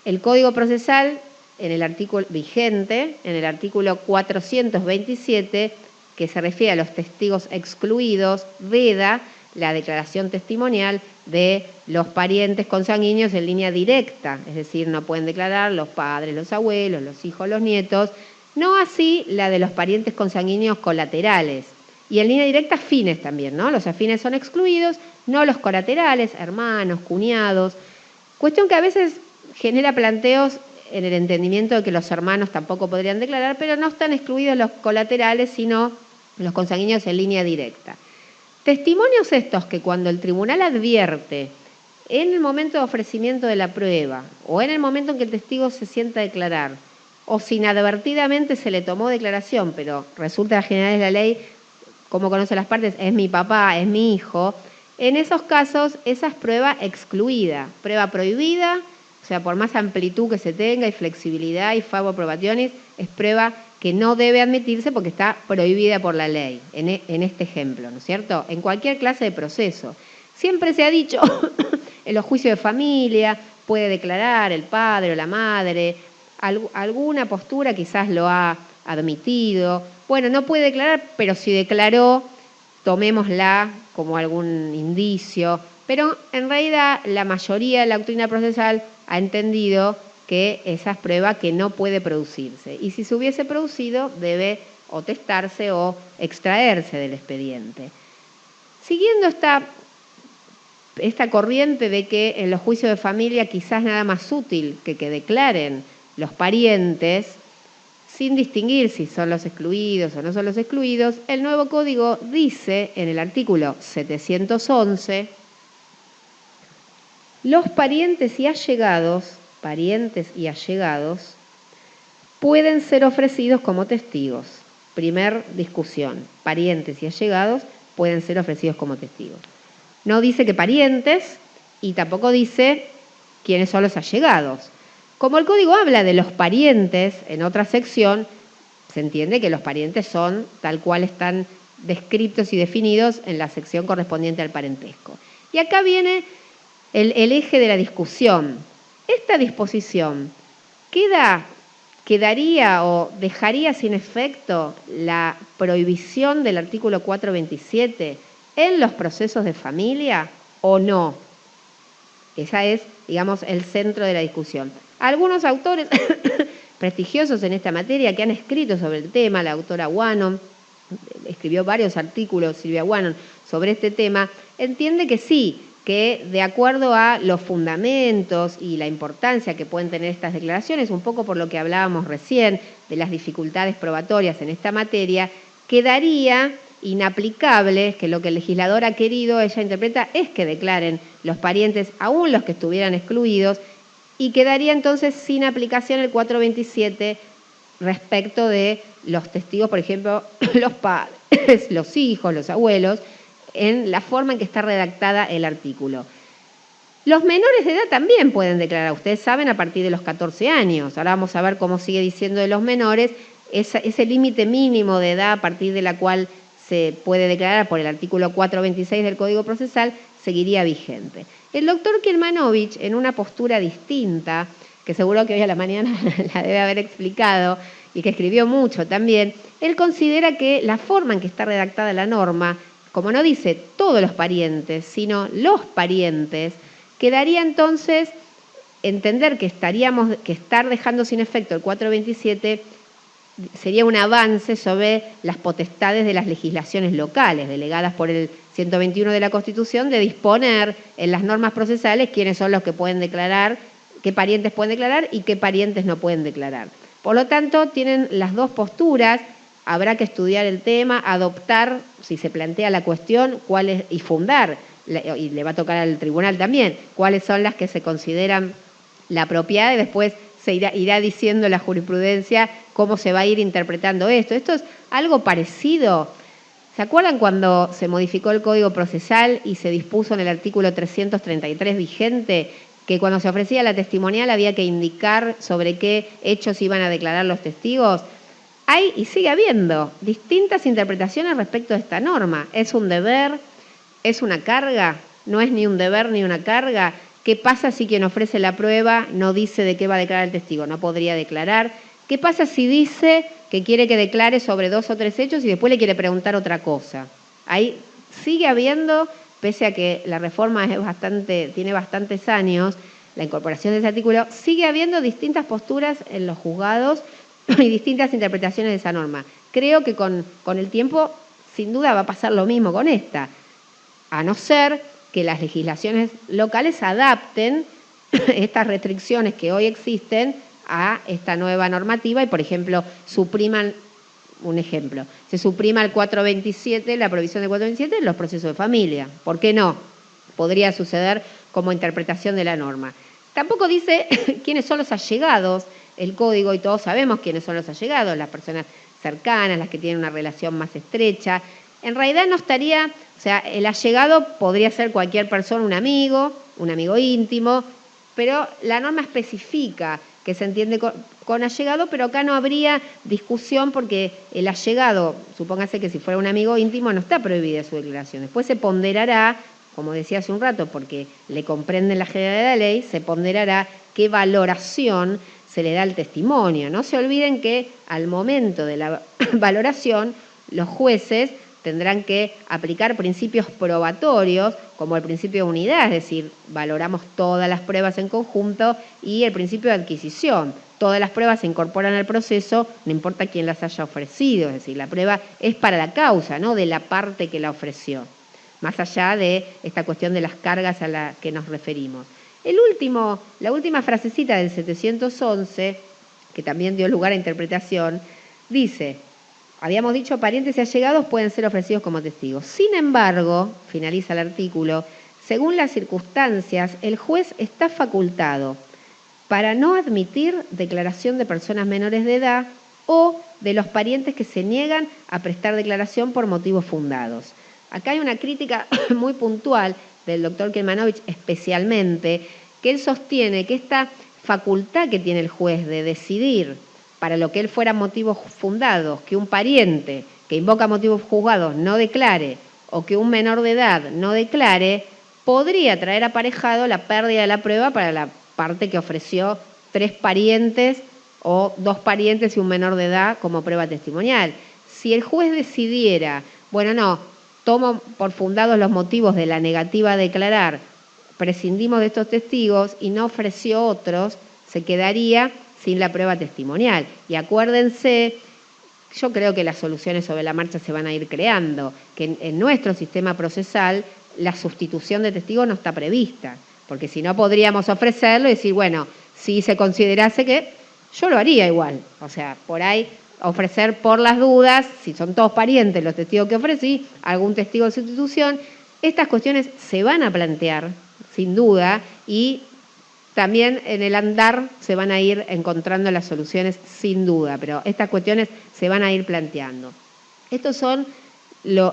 El Código Procesal, en el artículo vigente, en el artículo 427, que se refiere a los testigos excluidos, veda la declaración testimonial de los parientes consanguíneos en línea directa, es decir, no pueden declarar los padres, los abuelos, los hijos, los nietos, no así la de los parientes consanguíneos colaterales. Y en línea directa afines también, ¿no? Los afines son excluidos, no los colaterales, hermanos, cuñados. Cuestión que a veces genera planteos en el entendimiento de que los hermanos tampoco podrían declarar, pero no están excluidos los colaterales, sino los consanguíneos en línea directa. Testimonios estos que cuando el tribunal advierte en el momento de ofrecimiento de la prueba o en el momento en que el testigo se sienta a declarar o si inadvertidamente se le tomó declaración, pero resulta general de la ley, como conoce las partes, es mi papá, es mi hijo, en esos casos esa es prueba excluida, prueba prohibida, o sea, por más amplitud que se tenga y flexibilidad y favor probationis, es prueba que no debe admitirse porque está prohibida por la ley, en este ejemplo, ¿no es cierto? En cualquier clase de proceso. Siempre se ha dicho, en los juicios de familia, puede declarar el padre o la madre, alguna postura quizás lo ha admitido. Bueno, no puede declarar, pero si declaró, tomémosla como algún indicio. Pero en realidad la mayoría de la doctrina procesal ha entendido que esa es prueba que no puede producirse. Y si se hubiese producido, debe o testarse o extraerse del expediente. Siguiendo esta esta corriente de que en los juicios de familia quizás nada más útil que declaren los parientes, sin distinguir si son los excluidos o no son los excluidos, el nuevo código dice en el artículo 711, los parientes y allegados pueden ser ofrecidos como testigos. Primer discusión, parientes y allegados pueden ser ofrecidos como testigos. No dice que parientes y tampoco dice quiénes son los allegados. Como el código habla de los parientes en otra sección, se entiende que los parientes son tal cual están descritos y definidos en la sección correspondiente al parentesco. Y acá viene el eje de la discusión. Esta disposición quedaría o dejaría sin efecto la prohibición del artículo 427 en los procesos de familia o no. Ese es, digamos, el centro de la discusión. Algunos autores prestigiosos en esta materia que han escrito sobre el tema, la autora Wannon, escribió varios artículos, Silvia Wannon, sobre este tema, entiende que sí, que de acuerdo a los fundamentos y la importancia que pueden tener estas declaraciones, un poco por lo que hablábamos recién de las dificultades probatorias en esta materia, quedaría inaplicable, que lo que el legislador ha querido, ella interpreta, es que declaren los parientes, aún los que estuvieran excluidos, y quedaría entonces sin aplicación el 427 respecto de los testigos, por ejemplo, los padres, los hijos, los abuelos, en la forma en que está redactada el artículo. Los menores de edad también pueden declarar, ustedes saben, a partir de los 14 años. Ahora vamos a ver cómo sigue diciendo de los menores, ese límite mínimo de edad a partir de la cual se puede declarar por el artículo 426 del Código Procesal, seguiría vigente. El doctor Kilmanovich, en una postura distinta, que seguro que hoy a la mañana la debe haber explicado y que escribió mucho también, él considera que la forma en que está redactada la norma, como no dice todos los parientes, sino los parientes, quedaría entonces entender que estar dejando sin efecto el 427 sería un avance sobre las potestades de las legislaciones locales, delegadas por el 121 de la Constitución, de disponer en las normas procesales quiénes son los que pueden declarar, qué parientes pueden declarar y qué parientes no pueden declarar. Por lo tanto, tienen las dos posturas, habrá que estudiar el tema, adoptar, si se plantea la cuestión, cuáles y fundar, y le va a tocar al tribunal también, cuáles son las que se consideran la apropiada y después se irá diciendo la jurisprudencia cómo se va a ir interpretando esto. Esto es algo parecido. ¿Se acuerdan cuando se modificó el Código Procesal y se dispuso en el artículo 333 vigente que cuando se ofrecía la testimonial había que indicar sobre qué hechos iban a declarar los testigos? Hay y sigue habiendo distintas interpretaciones respecto a esta norma. ¿Es un deber? ¿Es una carga? ¿No es ni un deber ni una carga? ¿Qué pasa si quien ofrece la prueba no dice de qué va a declarar el testigo? ¿No podría declarar? ¿Qué pasa si dice que quiere que declare sobre 2 o 3 hechos y después le quiere preguntar otra cosa? Ahí sigue habiendo, pese a que la reforma tiene bastantes años, la incorporación de ese artículo, sigue habiendo distintas posturas en los juzgados y distintas interpretaciones de esa norma. Creo que con el tiempo, sin duda, va a pasar lo mismo con esta, a no ser que las legislaciones locales adapten estas restricciones que hoy existen a esta nueva normativa y, por ejemplo, se suprima el 427, la prohibición del 427 en los procesos de familia. ¿Por qué no? Podría suceder como interpretación de la norma. Tampoco dice quiénes son los allegados, el código, y todos sabemos quiénes son los allegados, las personas cercanas, las que tienen una relación más estrecha. En realidad no estaría, o sea, el allegado podría ser cualquier persona, un amigo íntimo, pero la norma especifica que se entiende con allegado, pero acá no habría discusión porque el allegado, supóngase que si fuera un amigo íntimo, no está prohibida su declaración. Después se ponderará, como decía hace un rato, porque le comprenden la generalidad de la ley, se ponderará qué valoración se le da al testimonio. No se olviden que al momento de la valoración, los jueces tendrán que aplicar principios probatorios, como el principio de unidad, es decir, valoramos todas las pruebas en conjunto, y el principio de adquisición. Todas las pruebas se incorporan al proceso, no importa quién las haya ofrecido, es decir, la prueba es para la causa, no de la parte que la ofreció. más allá de esta cuestión de las cargas a la que nos referimos. La última frasecita del 711, que también dio lugar a interpretación, dice: habíamos dicho, parientes y allegados pueden ser ofrecidos como testigos. Sin embargo, finaliza el artículo, según las circunstancias, el juez está facultado para no admitir declaración de personas menores de edad o de los parientes que se niegan a prestar declaración por motivos fundados. Acá hay una crítica muy puntual del doctor Kelmanovich especialmente, que él sostiene que esta facultad que tiene el juez de decidir para lo que él fuera motivos fundados, que un pariente que invoca motivos juzgados no declare o que un menor de edad no declare, podría traer aparejado la pérdida de la prueba para la parte que ofreció 3 parientes o 2 parientes y un menor de edad como prueba testimonial. Si el juez decidiera, bueno, no, tomo por fundados los motivos de la negativa a declarar, prescindimos de estos testigos y no ofreció otros, se quedaría sin la prueba testimonial. Y acuérdense, yo creo que las soluciones sobre la marcha se van a ir creando, que en nuestro sistema procesal la sustitución de testigos no está prevista, porque si no podríamos ofrecerlo y decir, bueno, si se considerase que yo lo haría igual, o sea, por ahí ofrecer por las dudas, si son todos parientes los testigos que ofrecí, algún testigo de sustitución. Estas cuestiones se van a plantear, sin duda, y también en el andar se van a ir encontrando las soluciones, sin duda, pero estas cuestiones se van a ir planteando. Estos son,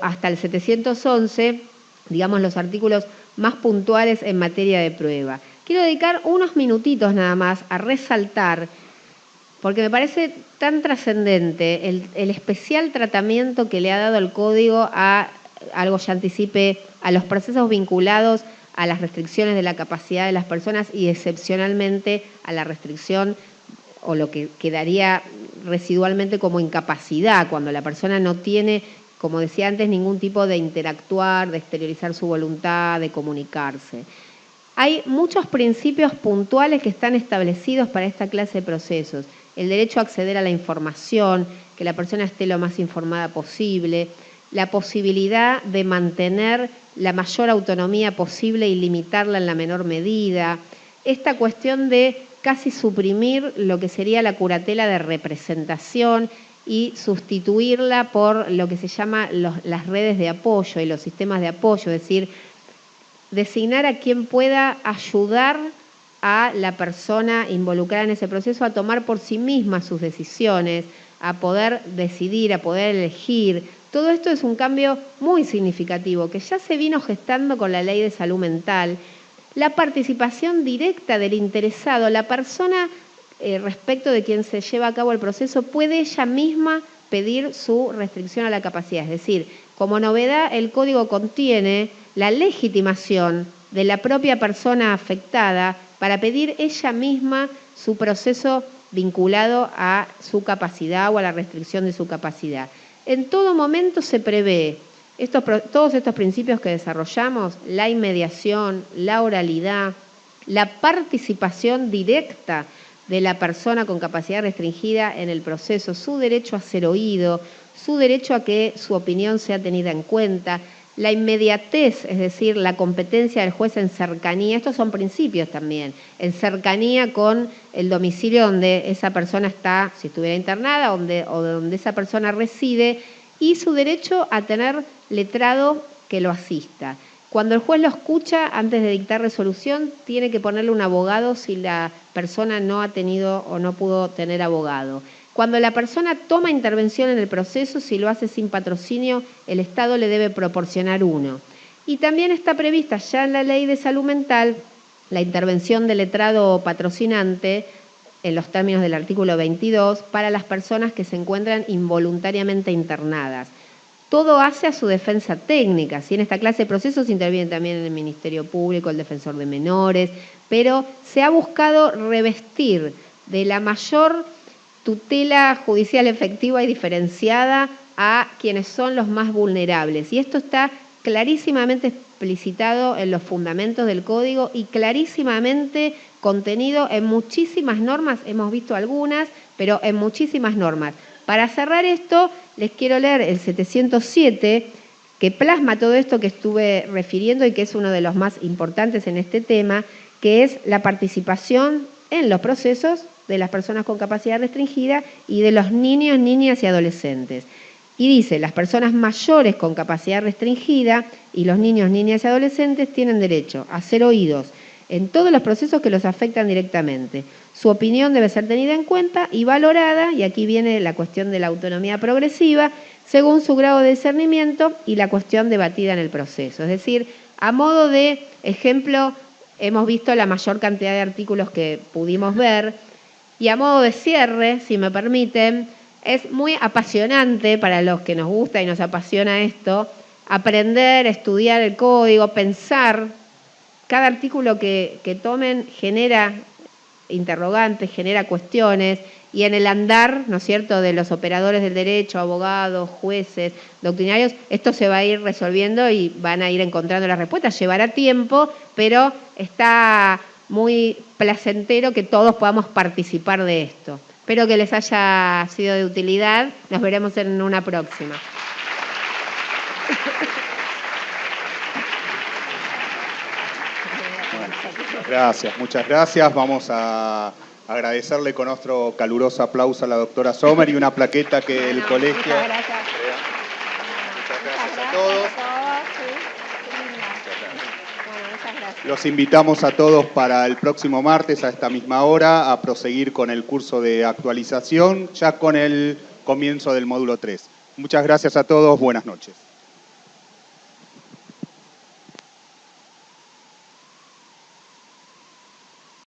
hasta el 711, digamos, los artículos más puntuales en materia de prueba. Quiero dedicar unos minutitos nada más a resaltar, porque me parece tan trascendente el especial tratamiento que le ha dado el Código a, algo ya anticipé, a los procesos vinculados a las restricciones de la capacidad de las personas y excepcionalmente a la restricción o lo que quedaría residualmente como incapacidad, cuando la persona no tiene, como decía antes, ningún tipo de interactuar, de exteriorizar su voluntad, de comunicarse. Hay muchos principios puntuales que están establecidos para esta clase de procesos. El derecho a acceder a la información, que la persona esté lo más informada posible, la posibilidad de mantener la mayor autonomía posible y limitarla en la menor medida, esta cuestión de casi suprimir lo que sería la curatela de representación y sustituirla por lo que se llama las redes de apoyo y los sistemas de apoyo, es decir, designar a quien pueda ayudar a la persona involucrada en ese proceso a tomar por sí misma sus decisiones, a poder decidir, a poder elegir. Todo esto es un cambio muy significativo que ya se vino gestando con la Ley de Salud Mental. La participación directa del interesado, la persona respecto de quien se lleva a cabo el proceso, puede ella misma pedir su restricción a la capacidad. Es decir, como novedad, el Código contiene la legitimación de la propia persona afectada para pedir ella misma su proceso vinculado a su capacidad o a la restricción de su capacidad. En todo momento se prevé todos estos principios que desarrollamos, la inmediación, la oralidad, la participación directa de la persona con capacidad restringida en el proceso, su derecho a ser oído, su derecho a que su opinión sea tenida en cuenta, la inmediatez, es decir, la competencia del juez en cercanía, estos son principios también, en cercanía con el domicilio donde esa persona está, si estuviera internada, o donde esa persona reside, y su derecho a tener letrado que lo asista. Cuando el juez lo escucha, antes de dictar resolución, tiene que ponerle un abogado si la persona no ha tenido o no pudo tener abogado. Cuando la persona toma intervención en el proceso, si lo hace sin patrocinio, el Estado le debe proporcionar uno. Y también está prevista ya en la Ley de Salud Mental la intervención del letrado patrocinante en los términos del artículo 22 para las personas que se encuentran involuntariamente internadas. Todo hace a su defensa técnica. ¿Sí? En esta clase de procesos interviene también el Ministerio Público, el Defensor de Menores, pero se ha buscado revestir de la mayor tutela judicial efectiva y diferenciada a quienes son los más vulnerables. Y esto está clarísimamente explicitado en los fundamentos del Código y clarísimamente contenido en muchísimas normas, hemos visto algunas, pero en muchísimas normas. Para cerrar esto, les quiero leer el 707, que plasma todo esto que estuve refiriendo y que es uno de los más importantes en este tema, que es la participación en los procesos de las personas con capacidad restringida y de los niños, niñas y adolescentes. Y dice, las personas mayores con capacidad restringida y los niños, niñas y adolescentes tienen derecho a ser oídos en todos los procesos que los afectan directamente. Su opinión debe ser tenida en cuenta y valorada, y aquí viene la cuestión de la autonomía progresiva, según su grado de discernimiento y la cuestión debatida en el proceso. Es decir, a modo de ejemplo, hemos visto la mayor cantidad de artículos que pudimos ver, y a modo de cierre, si me permiten, es muy apasionante para los que nos gusta y nos apasiona esto, aprender, estudiar el código, pensar. Cada artículo que tomen genera interrogantes, genera cuestiones, y en el andar, ¿no es cierto?, de los operadores del derecho, abogados, jueces, doctrinarios, esto se va a ir resolviendo y van a ir encontrando las respuestas. Llevará tiempo, pero está muy placentero que todos podamos participar de esto. Espero que les haya sido de utilidad. Nos veremos en una próxima. Muchas gracias. Vamos a agradecerle con nuestro caluroso aplauso a la doctora Sommer y una plaqueta que el colegio... Muchas gracias. Muchas gracias a todos. Los invitamos a todos para el próximo martes a esta misma hora a proseguir con el curso de actualización, ya con el comienzo del módulo 3. Muchas gracias a todos. Buenas noches.